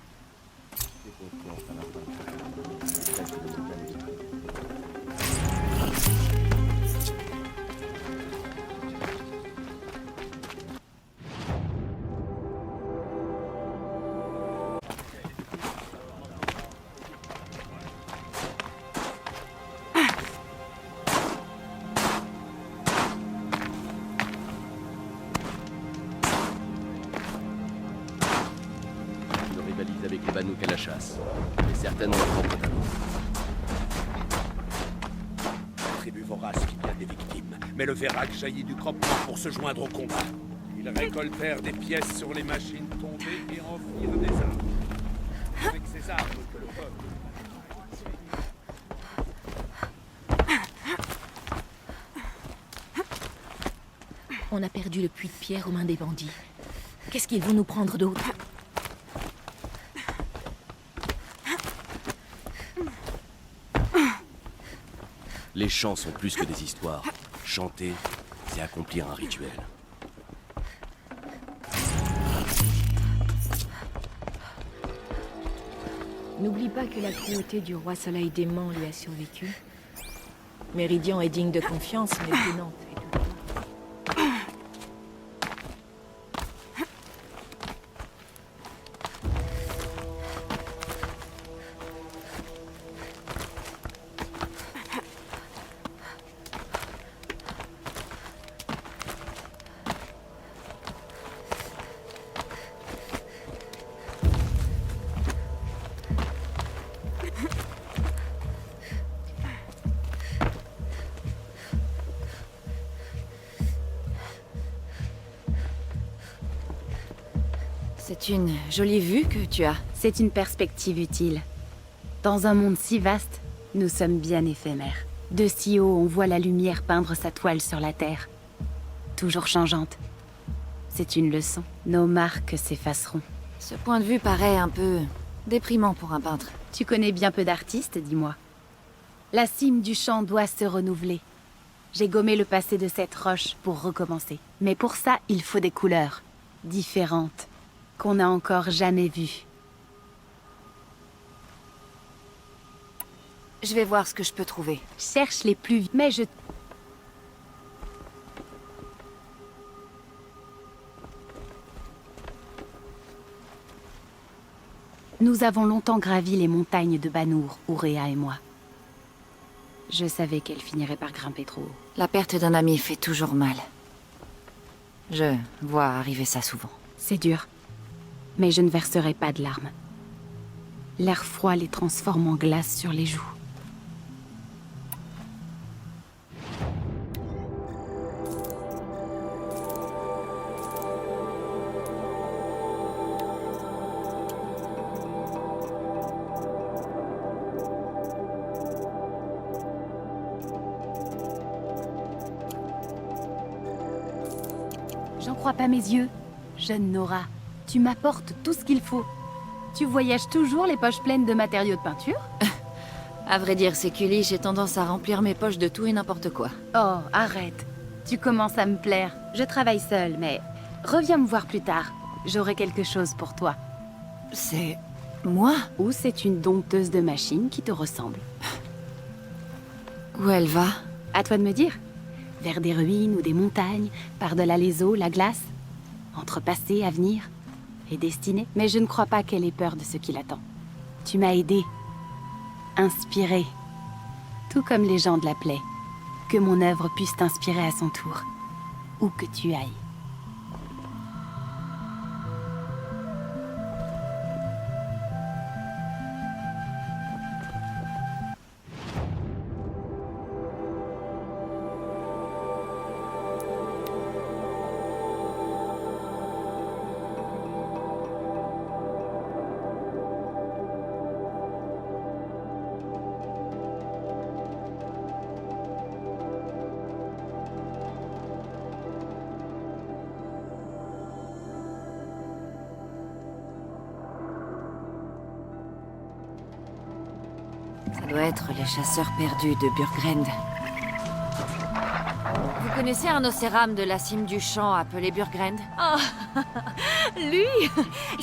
Banouk à la chasse. Et certainement propre à l'eau.
Tribu vorace qui a des victimes, mais le Vérac jaillit du campement pour se joindre au combat. Ils récoltèrent des pièces sur les machines tombées et en firent des armes. Avec ces armes que le peuple...
On a perdu le puits de pierre aux mains des bandits. Qu'est-ce qu'ils vont nous prendre d'autre?
Les chants sont plus que des histoires. Chanter, c'est accomplir un rituel.
N'oublie pas que la cruauté du roi Soleil dément lui a survécu. Méridian est digne de confiance, mais Pénante est tout.
C'est une jolie vue que tu as.
C'est une perspective utile. Dans un monde si vaste, nous sommes bien éphémères. De si haut, on voit la lumière peindre sa toile sur la terre. Toujours changeante. C'est une leçon. Nos marques s'effaceront.
Ce point de vue paraît un peu déprimant pour un peintre.
Tu connais bien peu d'artistes, dis-moi. La cime du champ doit se renouveler. J'ai gommé le passé de cette roche pour recommencer. Mais pour ça, il faut des couleurs. Différentes. Qu'on n'a encore jamais vues.
Je vais voir ce que je peux trouver.
Cherche les plus... Mais je... Nous avons longtemps gravi les montagnes de Banour, Ourea et moi. Je savais qu'elle finirait par grimper trop haut.
La perte d'un ami fait toujours mal. Je vois arriver ça souvent.
C'est dur. Mais je ne verserai pas de larmes. L'air froid les transforme en glace sur les joues. J'en crois pas mes yeux, jeune Nora. Tu m'apportes tout ce qu'il faut. Tu voyages toujours les poches pleines de matériaux de peinture?
À vrai dire, c'est Cully, j'ai tendance à remplir mes poches de tout et n'importe quoi.
Oh, arrête. Tu commences à me plaire. Je travaille seule, mais reviens me voir plus tard. J'aurai quelque chose pour toi.
C'est... moi?
Ou c'est une dompteuse de machines qui te ressemble.
Où elle va?
À toi de me dire. Vers des ruines ou des montagnes, par-delà les eaux, la glace. Entre passé, avenir et destinée. Mais je ne crois pas qu'elle ait peur de ce qui l'attend. Tu m'as aidé. Inspiré. Tout comme les gens de la plaie. Que mon œuvre puisse t'inspirer à son tour. Où que tu ailles.
Ça doit être les chasseurs perdus de Burgrend. Vous connaissez un océram de la cime du champ appelé Burgrend?
Oh, lui!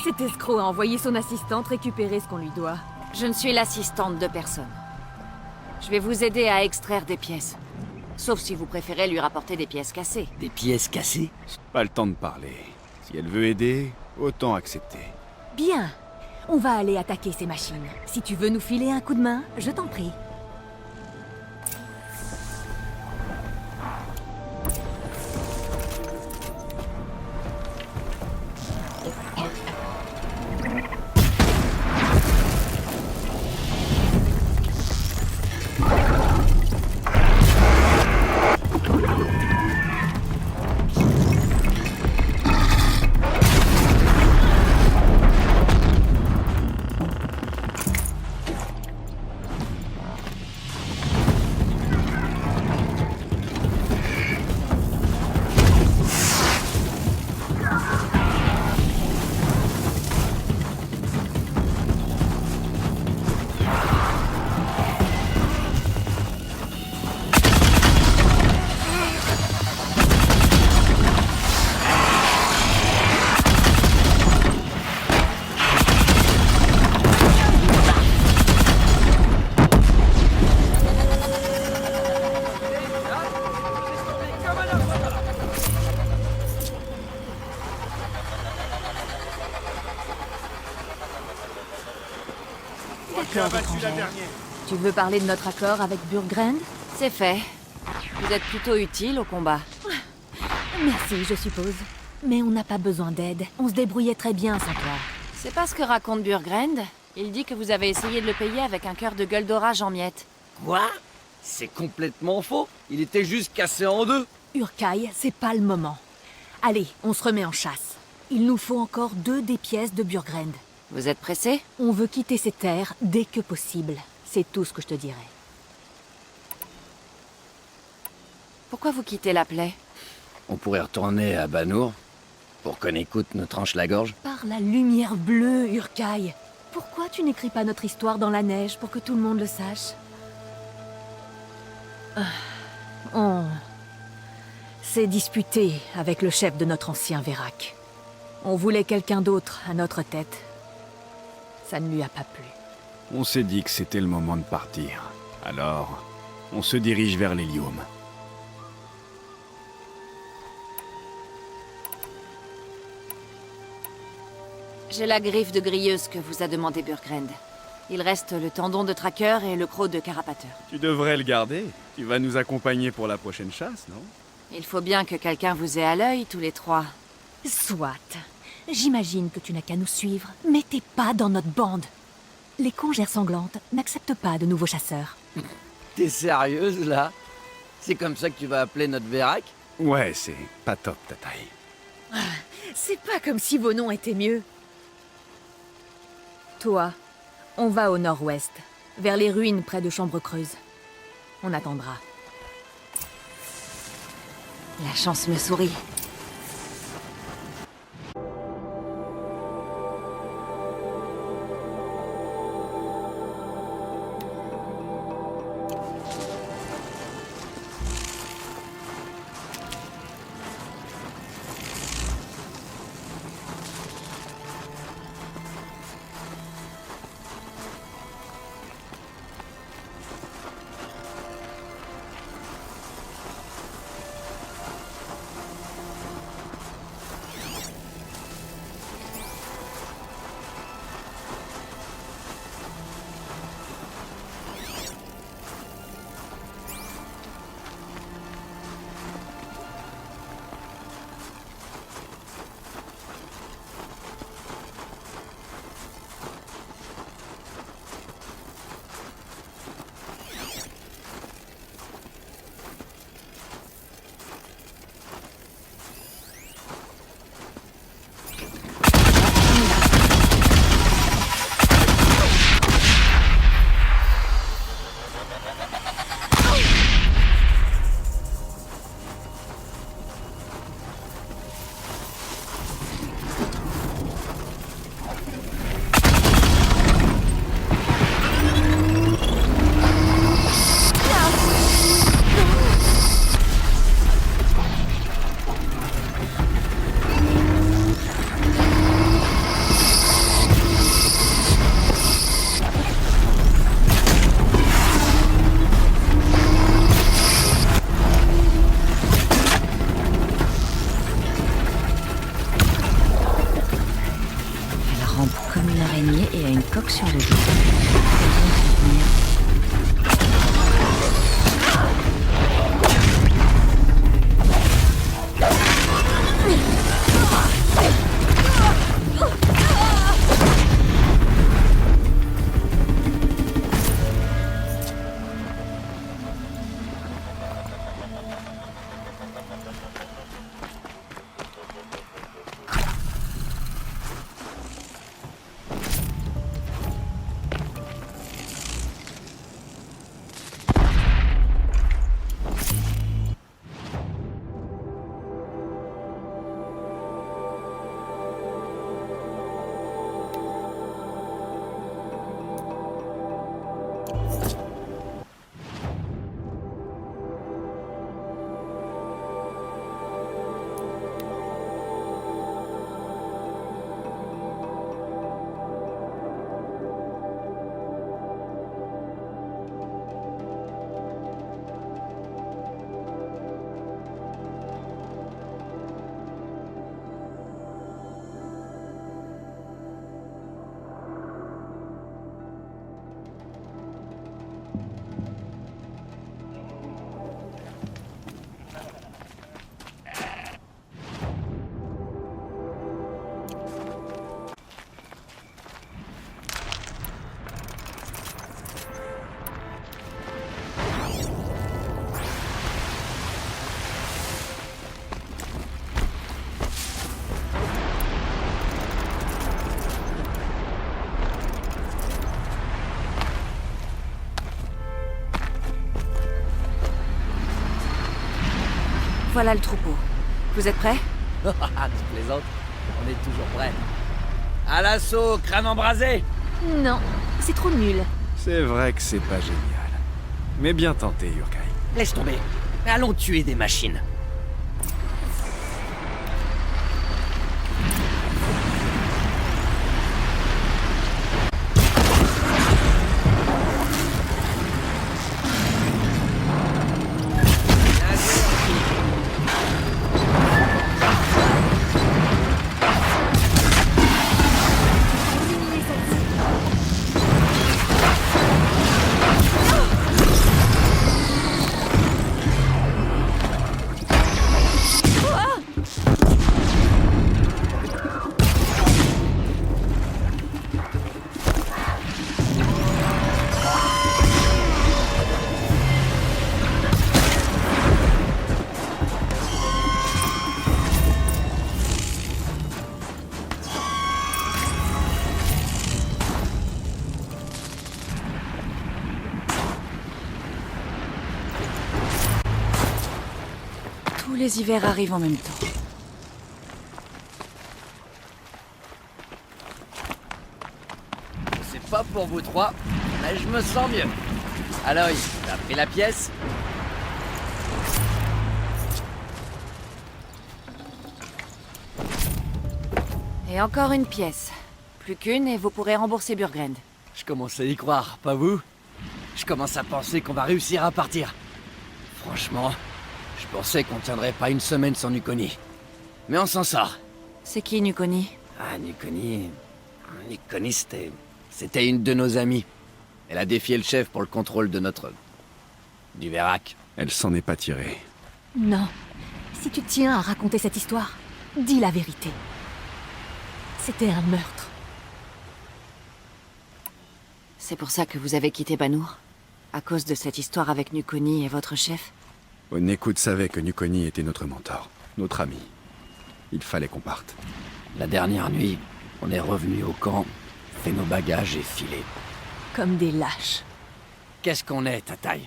Cet escroc a envoyé son assistante récupérer ce qu'on lui doit.
Je ne suis l'assistante de personne. Je vais vous aider à extraire des pièces. Sauf si vous préférez lui rapporter des pièces cassées.
Des pièces cassées?
Pas le temps de parler. Si elle veut aider, autant accepter.
Bien. On va aller attaquer ces machines. Si tu veux nous filer un coup de main, je t'en prie.
D'accord, étrangère. Tu veux parler de notre accord avec Burgrend? C'est fait. Vous êtes plutôt utile au combat.
Merci, je suppose. Mais on n'a pas besoin d'aide. On se débrouillait très bien sans toi.
C'est pas ce que raconte Burgrend. Il dit que vous avez essayé de le payer avec un cœur de gueule d'orage en miettes.
Quoi? C'est complètement faux. Il était juste cassé en deux.
Urkai, c'est pas le moment. Allez, on se remet en chasse. Il nous faut encore 2 des pièces de Burgrend.
Vous êtes pressé?
On veut quitter ces terres dès que possible. C'est tout ce que je te dirai.
Pourquoi vous quittez la plaie?
On pourrait retourner à Banour pour qu'on écoute nous tranche la gorge.
Par la lumière bleue, Urkai. Pourquoi tu n'écris pas notre histoire dans la neige pour que tout le monde le sache? On s'est disputé avec le chef de notre ancien Vérac. On voulait quelqu'un d'autre à notre tête. Ça ne lui a pas plu.
On s'est dit que c'était le moment de partir. Alors, on se dirige vers l'hélium.
J'ai la griffe de grilleuse que vous a demandé Burgrend. Il reste le tendon de traqueur et le croc de carapateur.
Tu devrais le garder. Tu vas nous accompagner pour la prochaine chasse, non?
Il faut bien que quelqu'un vous ait à l'œil, tous les trois.
Soit. J'imagine que tu n'as qu'à nous suivre, mais t'es pas dans notre bande. Les congères sanglantes n'acceptent pas de nouveaux chasseurs.
T'es sérieuse, là? C'est comme ça que tu vas appeler notre Vérac?
Ouais, c'est pas top, ta taille.
C'est pas comme si vos noms étaient mieux. Toi, on va au nord-ouest, vers les ruines près de Chambre Creuse. On attendra.
La chance me sourit.
Et a une coque sur le dos.
Voilà le troupeau. Vous êtes prêts?
Tu plaisantes? On est toujours prêts. À l'assaut, crâne embrasé!
Non, c'est trop nul.
C'est vrai que c'est pas génial. Mais bien tenté, Urkai.
Laisse tomber. Allons tuer des machines.
Tous les hivers arrivent en même temps.
C'est pas pour vous trois, mais je me sens mieux. Aloy, t'as pris la pièce?
Et encore une pièce. Plus qu'une et vous pourrez rembourser Burgrend.
Je commence à y croire, pas vous? Je commence à penser qu'on va réussir à partir. Franchement, je pensais qu'on tiendrait pas une semaine sans Nukoni. Mais on s'en sort.
C'est qui, Nukoni?
Ah, Nukoni... c'était une de nos amies. Elle a défié le chef pour le contrôle de du Verac.
Elle s'en est pas tirée.
Non. Si tu tiens à raconter cette histoire, dis la vérité. C'était un meurtre.
C'est pour ça que vous avez quitté Bannour? À cause de cette histoire avec Nukoni et votre chef?
Onekut savait que Nukoni était notre mentor, notre ami. Il fallait qu'on parte.
La dernière nuit, on est revenu au camp, fait nos bagages et filé.
Comme des lâches.
Qu'est-ce qu'on est, Tataï?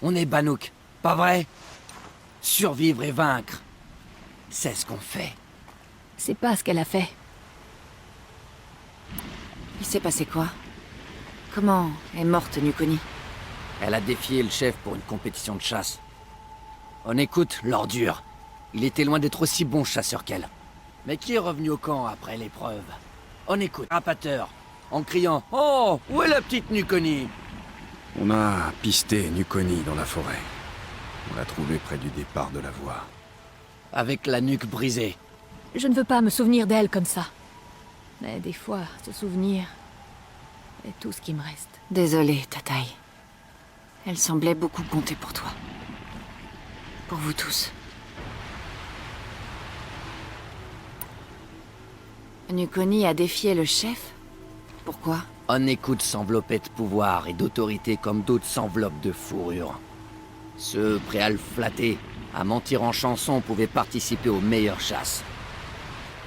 On est Bannouk, pas vrai? Survivre et vaincre. C'est ce qu'on fait.
C'est pas ce qu'elle a fait.
Il s'est passé quoi? Comment est morte Nukoni?
Elle a défié le chef pour une compétition de chasse. On écoute l'ordure. Il était loin d'être aussi bon chasseur qu'elle. Mais qui est revenu au camp après l'épreuve? On écoute Rapateur, en criant « Oh, où est la petite Nukoni ?»
On a pisté Nukoni dans la forêt. On l'a trouvée près du départ de la voie.
Avec la nuque brisée.
Je ne veux pas me souvenir d'elle comme ça. Mais des fois, ce souvenir est tout ce qui me reste.
Désolée, Tataï. Elle semblait beaucoup compter pour toi. Pour vous tous. Nukoni a défié le chef? Pourquoi?
On écoute s'envelopper de pouvoir et d'autorité comme d'autres s'enveloppent de fourrure. Ceux prêts à le flatter, à mentir en chanson, pouvaient participer aux meilleures chasses.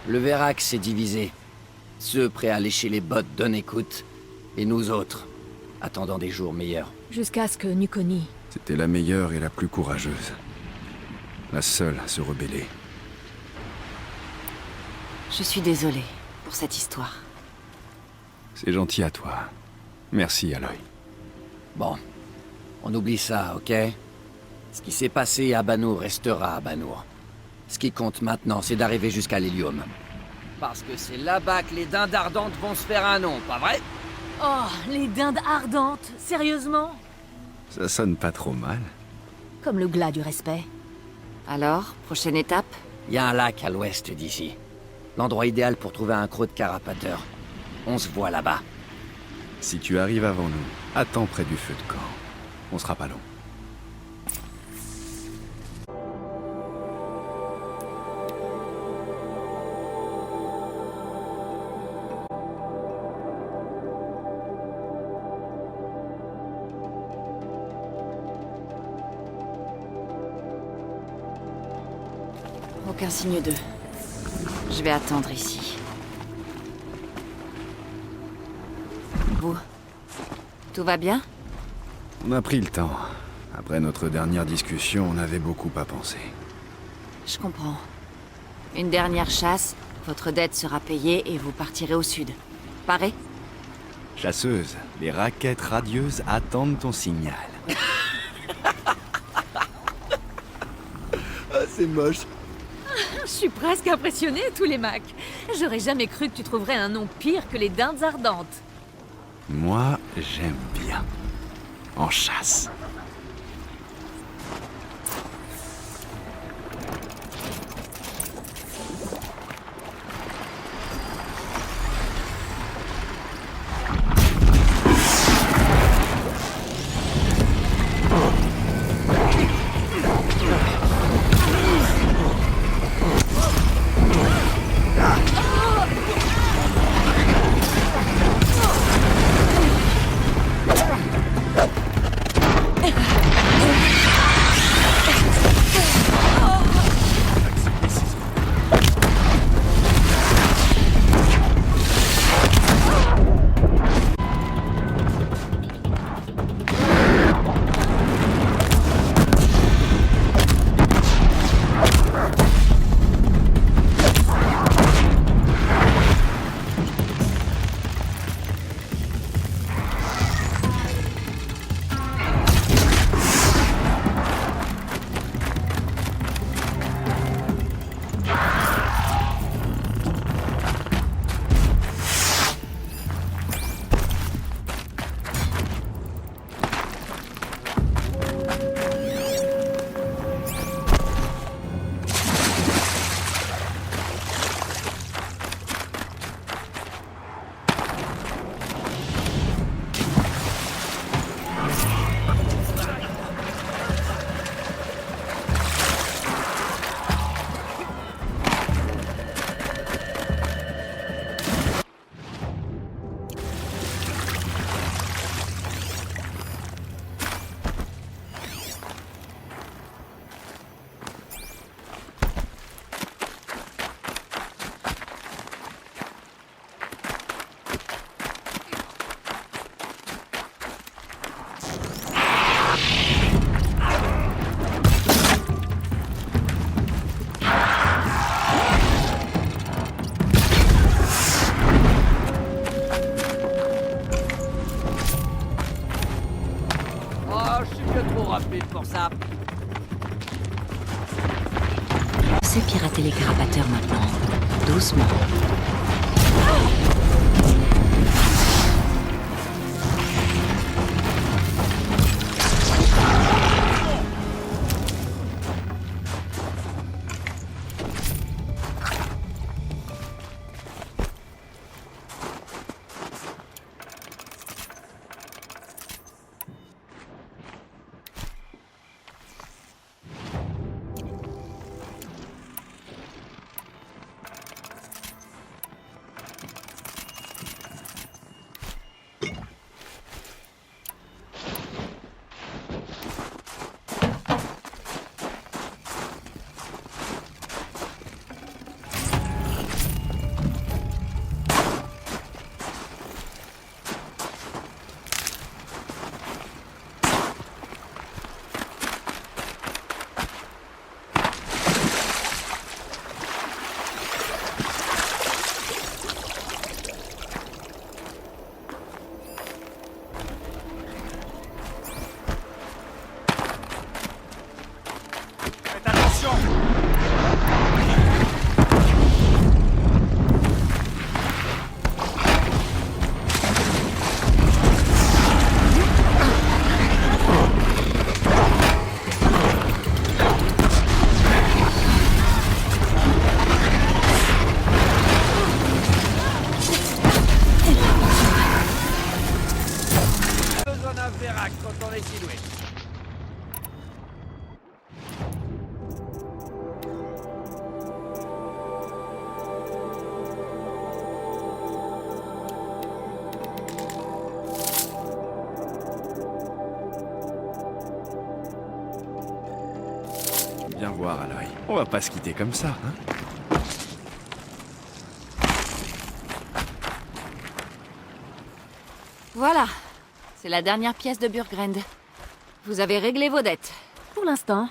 Le Verac s'est divisé. Ceux prêts à lécher les bottes d'Onekut, et nous autres, attendant des jours meilleurs.
Jusqu'à ce que Nukoni...
C'était la meilleure et la plus courageuse. La seule à se rebeller.
Je suis désolée pour cette histoire.
C'est gentil à toi. Merci, Aloy.
Bon, on oublie ça, ok? Ce qui s'est passé à Bannour restera à Bannour. Ce qui compte maintenant, c'est d'arriver jusqu'à l'Hélium. Parce que c'est là-bas que les dindes ardentes vont se faire un nom, pas vrai?
Oh, les dindes ardentes, sérieusement?
Ça sonne pas trop mal.
Comme le glas du respect.
Alors, prochaine étape?
Il y a un lac à l'ouest d'ici. L'endroit idéal pour trouver un croc de carapateur. On se voit là-bas.
Si tu arrives avant nous, attends près du feu de camp. On sera pas long.
Aucun signe d'eux. Je vais attendre ici. Vous, tout va bien?
On a pris le temps. Après notre dernière discussion, on avait beaucoup à penser.
Je comprends. Une dernière chasse, votre dette sera payée et vous partirez au sud. Paré?
Chasseuse, les raquettes radieuses attendent ton signal.
Ah, c'est moche.
Je suis presque impressionnée, tous les Macs. J'aurais jamais cru que tu trouverais un nom pire que les dindes ardentes.
Moi, j'aime bien. En chasse.
C'est pirater les carapateurs maintenant. Doucement.
Viens voir, Aloy. On va pas se quitter comme ça, hein?
Voilà. C'est la dernière pièce de Burgrend.
Vous avez réglé vos dettes. Pour l'instant.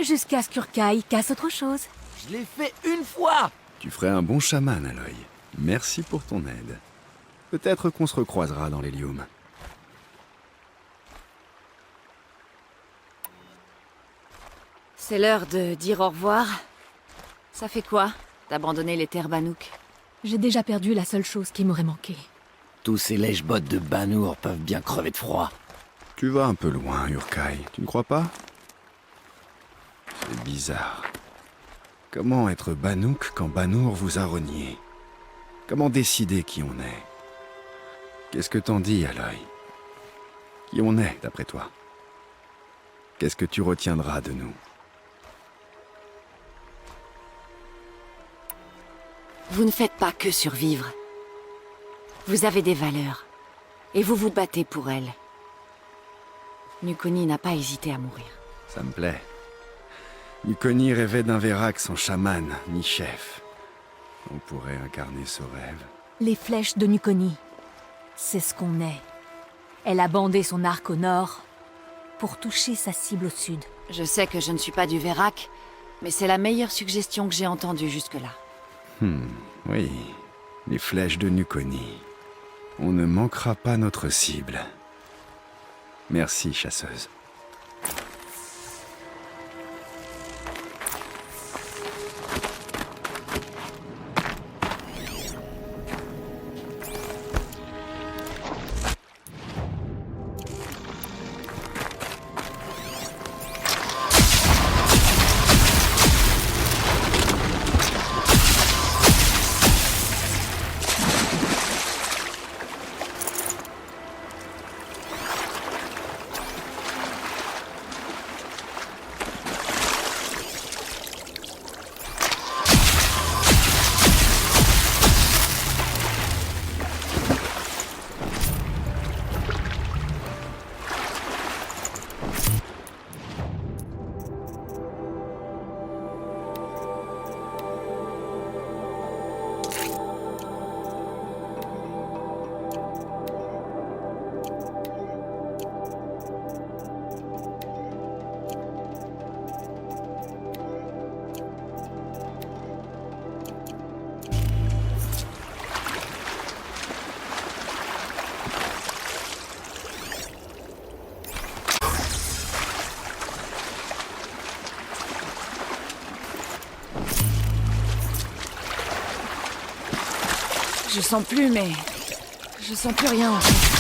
Jusqu'à ce qu'Urkai casse autre chose.
Je l'ai fait une fois!
Tu ferais un bon chaman, Aloy. Merci pour ton aide. Peut-être qu'on se recroisera dans l'hélium.
C'est l'heure de dire au revoir. Ça fait quoi, d'abandonner les terres Banuk?
J'ai déjà perdu la seule chose qui m'aurait manqué.
Tous ces lèche-bottes de Banur peuvent bien crever de froid.
Tu vas un peu loin, Urkai. Tu ne crois pas? C'est bizarre. Comment être Banuk quand Banur vous a renié? Comment décider qui on est? Qu'est-ce que t'en dis, Aloy? Qui on est, d'après toi? Qu'est-ce que tu retiendras de nous?
Vous ne faites pas que survivre. Vous avez des valeurs. Et vous vous battez pour elles. Nukoni n'a pas hésité à mourir.
Ça me plaît. Nukoni rêvait d'un Vérak sans chaman, ni chef. On pourrait incarner ce rêve.
Les flèches de Nukoni. C'est ce qu'on est. Elle a bandé son arc au nord pour toucher sa cible au sud.
Je sais que je ne suis pas du Vérak, mais c'est la meilleure suggestion que j'ai entendue jusque-là.
Oui. Les flèches de Nukoni. On ne manquera pas notre cible. Merci, chasseuse.
Je sens plus, mais... je sens plus rien, en fait.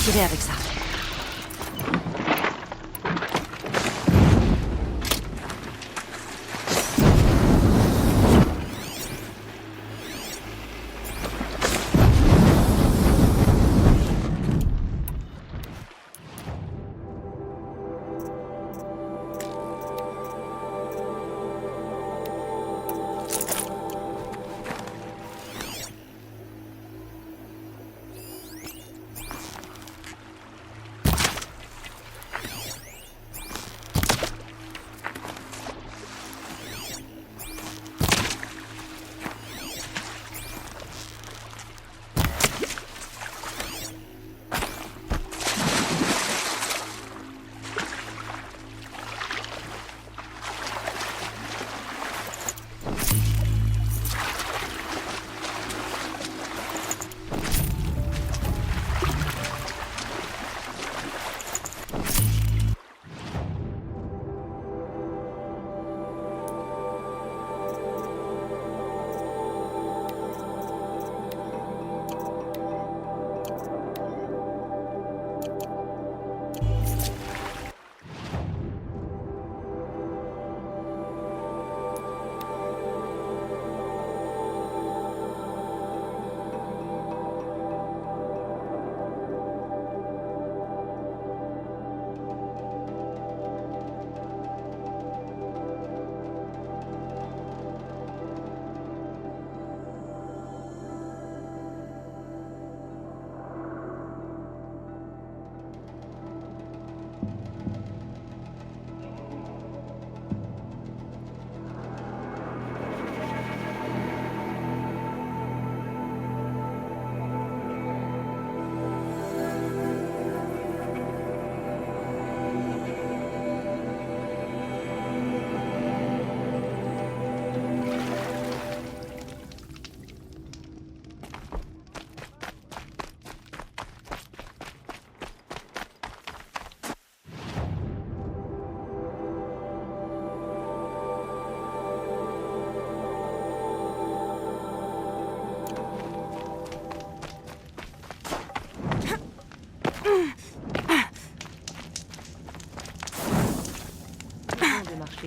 tirer avec ça.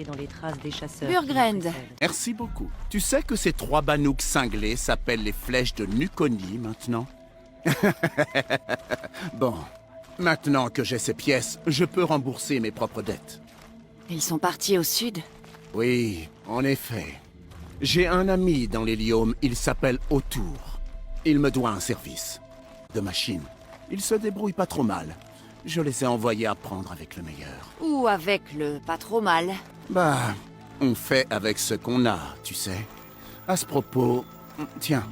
Dans les traces des chasseurs.
Burgrend.
Merci beaucoup. Tu sais que ces 3 banouks cinglés s'appellent les flèches de Nuconi maintenant? Bon, maintenant que j'ai ces pièces, je peux rembourser mes propres dettes.
Ils sont partis au sud?
Oui, en effet. J'ai un ami dans l'hélium, il s'appelle Autour. Il me doit un service. De machine. Il se débrouille pas trop mal. Je les ai envoyés apprendre avec le meilleur.
Ou avec le pas trop mal.
Bah, on fait avec ce qu'on a, tu sais. À ce propos, tiens,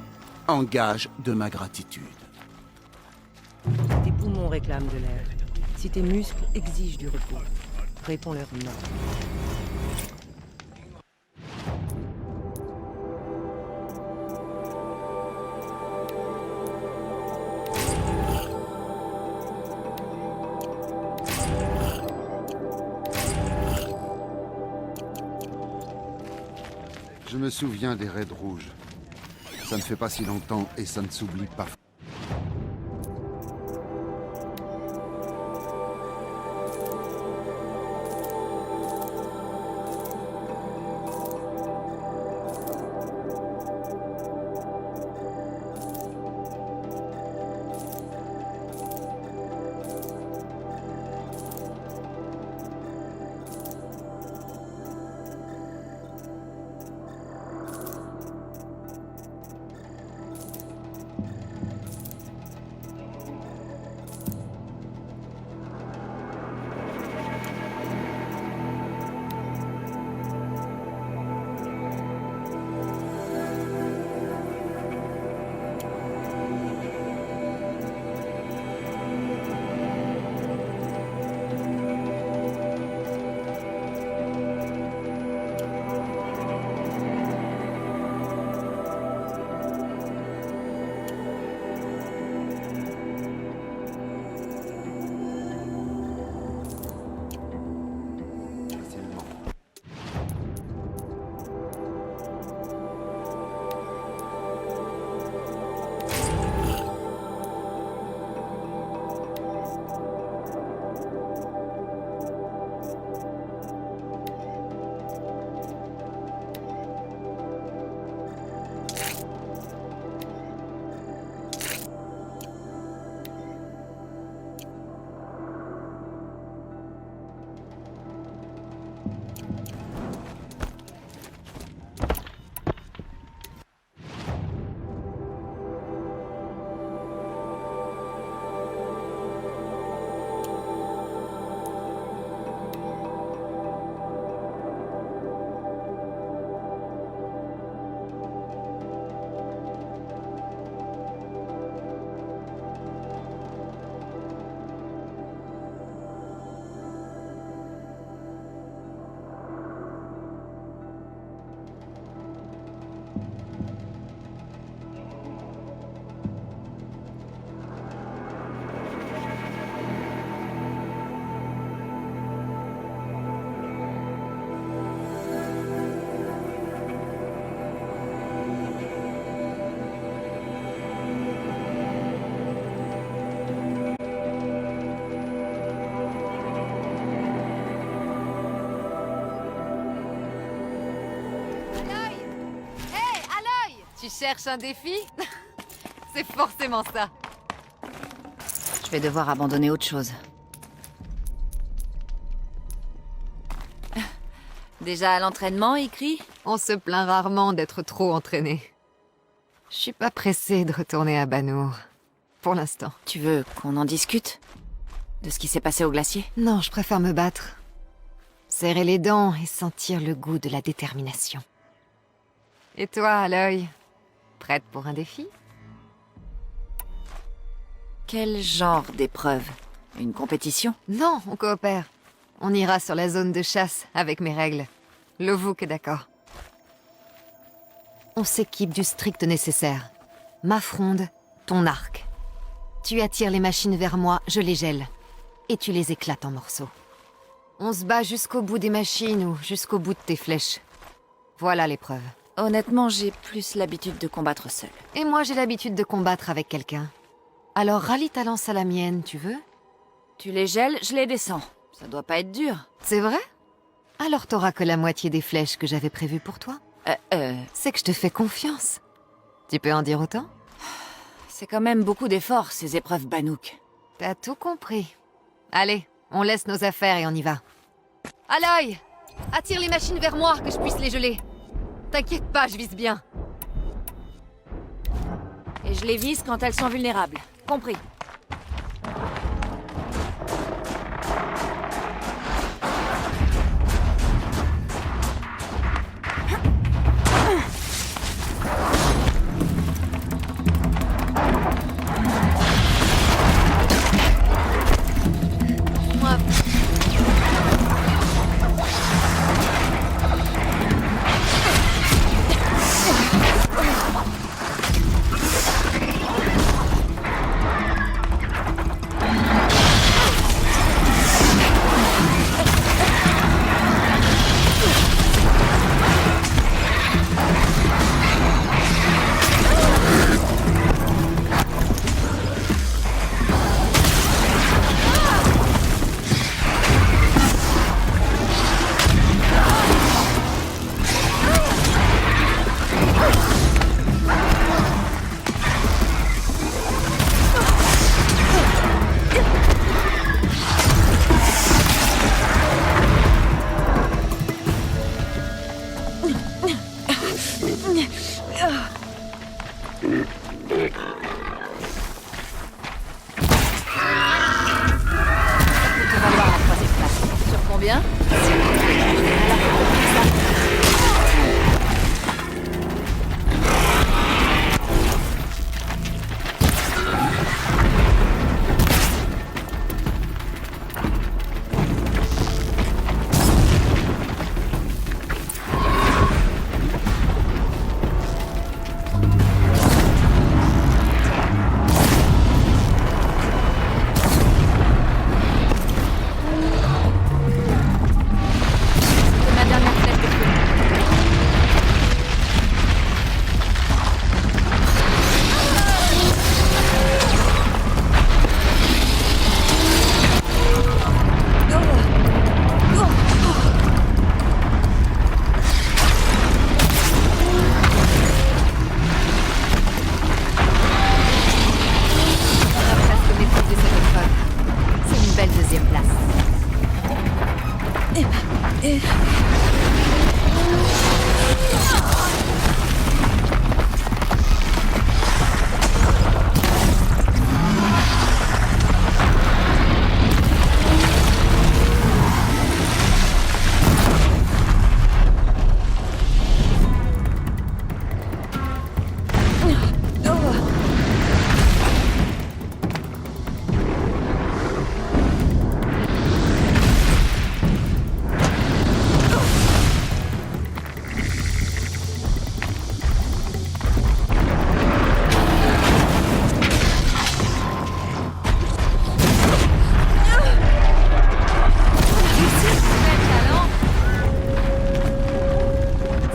en gage de ma gratitude.
Tes poumons réclament de l'air. Si tes muscles exigent du repos, réponds-leur non.
Je me souviens des raids rouges. Ça ne fait pas si longtemps et ça ne s'oublie pas.
Tu cherches un défi? C'est forcément ça.
Je vais devoir abandonner autre chose. Déjà à l'entraînement, Ikri?
On se plaint rarement d'être trop entraîné. Je suis pas pressée de retourner à Banour. Pour l'instant.
Tu veux qu'on en discute? De ce qui s'est passé au glacier?
Non, je préfère me battre. Serrer les dents et sentir le goût de la détermination. Et toi, Aloy? Prête pour un défi?
Quel genre d'épreuve? Une compétition?
Non, on coopère. On ira sur la zone de chasse avec mes règles. Lovuk est d'accord. On s'équipe du strict nécessaire. Ma fronde, ton arc. Tu attires les machines vers moi, je les gèle. Et tu les éclates en morceaux. On se bat jusqu'au bout des machines ou jusqu'au bout de tes flèches. Voilà l'épreuve.
Honnêtement, j'ai plus l'habitude de combattre seul.
Et moi, j'ai l'habitude de combattre avec quelqu'un. Alors rallie ta lance à la mienne, tu veux?
Tu les gèles, je les descends. Ça doit pas être dur.
C'est vrai? Alors t'auras que la moitié des flèches que j'avais prévues pour toi. C'est que je te fais confiance. Tu peux en dire autant?
C'est quand même beaucoup d'efforts, ces épreuves Banouk.
T'as tout compris. Allez, on laisse nos affaires et on y va. Aloy! Attire les machines vers moi, que je puisse les geler. T'inquiète pas, je vise bien.
Et je les vise quand elles sont vulnérables. Compris.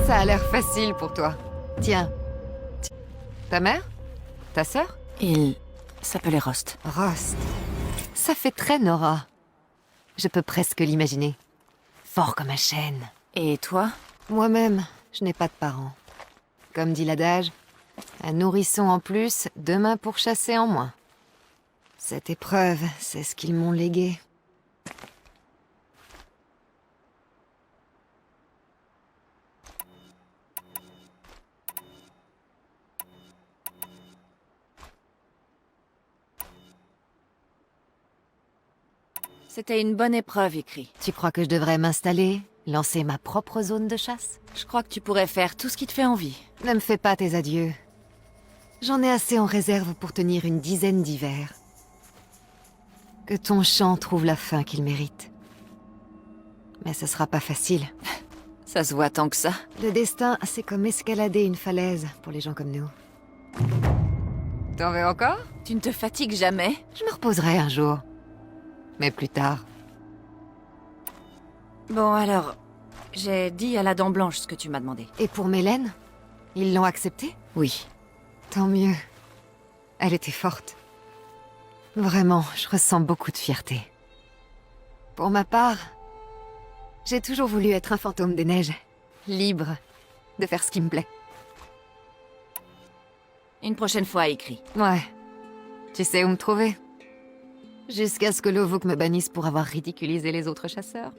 Ça a l'air facile pour toi. Tiens. Ta mère? Ta sœur?
Il s'appelait Rost.
Rost. Ça fait très Nora. Je peux presque l'imaginer. Fort comme un chêne.
Et toi?
Moi-même, je n'ai pas de parents. Comme dit l'adage, Un nourrisson en plus, 2 mains pour chasser en moins. Cette épreuve, c'est ce qu'ils m'ont légué.
C'était une bonne épreuve, écrit.
Tu crois que je devrais m'installer, lancer ma propre zone de chasse?
Je crois que tu pourrais faire tout ce qui te fait envie.
Ne me fais pas tes adieux. J'en ai assez en réserve pour tenir une dizaine d'hivers. Que ton chant trouve la fin qu'il mérite. Mais ce sera pas facile.
Ça se voit tant que ça.
Le destin, c'est comme escalader une falaise pour les gens comme nous. T'en veux encore?
Tu ne te fatigues jamais?
Je me reposerai un jour. Mais plus tard.
Bon alors, j'ai dit à la Dent Blanche ce que tu m'as demandé.
Et pour Mélène? Ils l'ont accepté?
Oui.
Tant mieux. Elle était forte. Vraiment, je ressens beaucoup de fierté. Pour ma part, j'ai toujours voulu être un fantôme des neiges. Libre de faire ce qui me plaît.
Une prochaine fois, écrit.
Ouais. Tu sais où me trouver? Jusqu'à ce que Lovuk me bannisse pour avoir ridiculisé les autres chasseurs.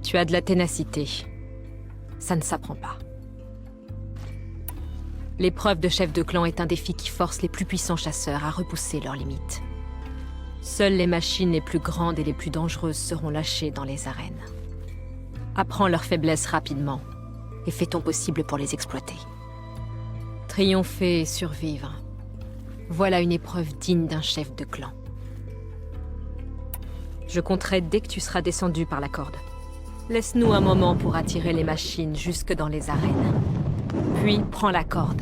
Tu as de la ténacité. Ça ne s'apprend pas. L'épreuve de chef de clan est un défi qui force les plus puissants chasseurs à repousser leurs limites. Seules les machines les plus grandes et les plus dangereuses seront lâchées dans les arènes. Apprends leurs faiblesses rapidement et fais ton possible pour les exploiter. Triompher et survivre. Voilà une épreuve digne d'un chef de clan. Je compterai dès que tu seras descendu par la corde. Laisse-nous un moment pour attirer les machines jusque dans les arènes. Puis, prends la corde.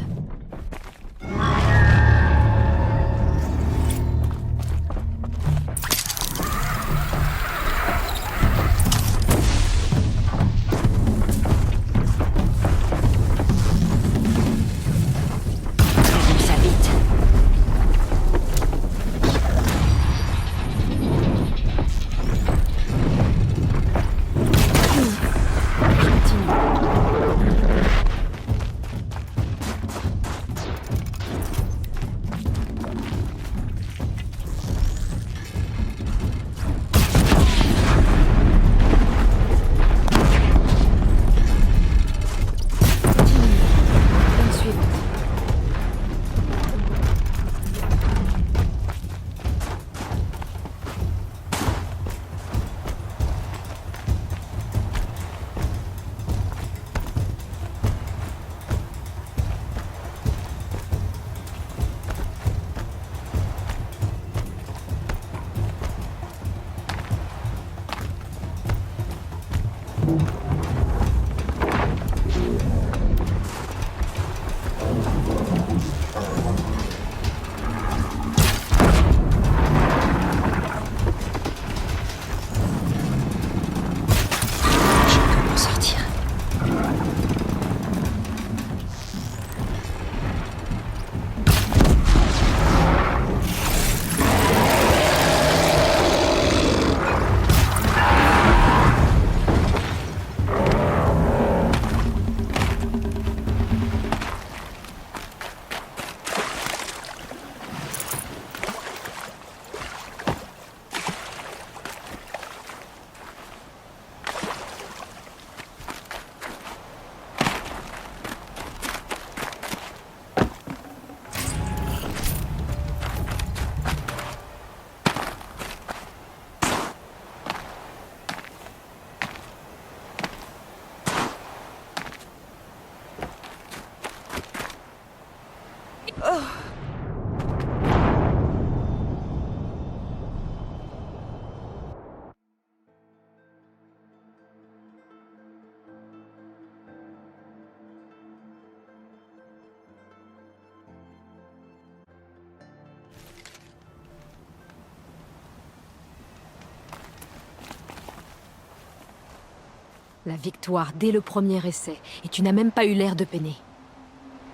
La victoire dès le premier essai, et tu n'as même pas eu l'air de peiner.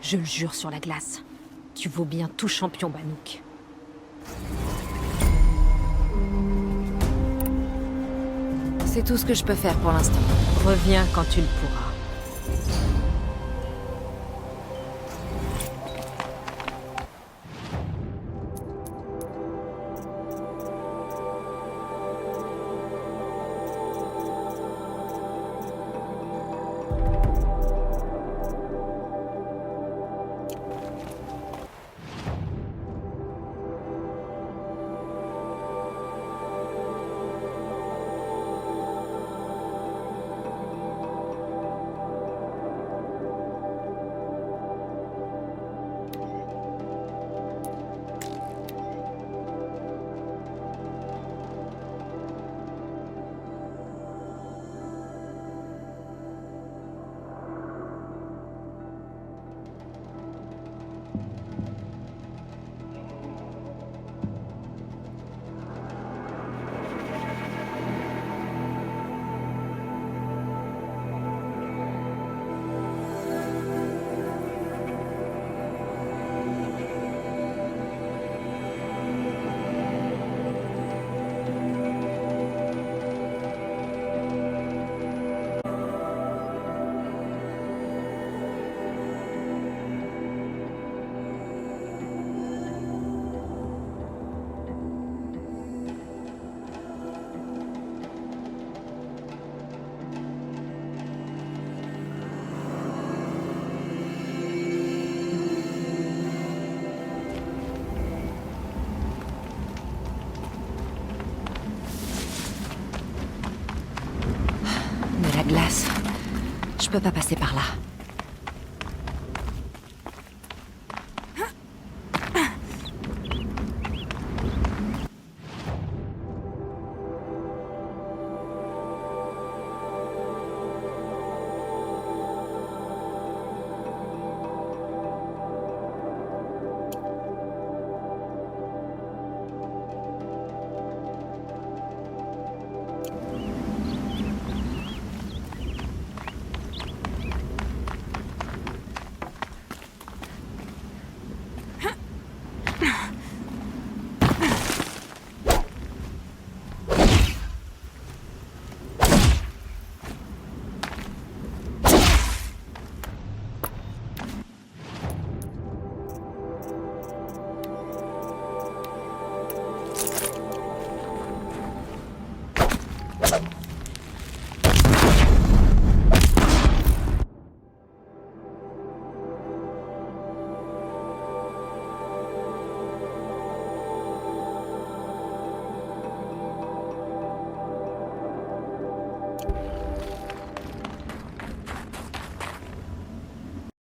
Je le jure sur la glace, tu vaux bien tout champion, Banuk.
C'est tout ce que je peux faire pour l'instant.
Reviens quand tu le pourras.
La glace. Je peux pas passer par là.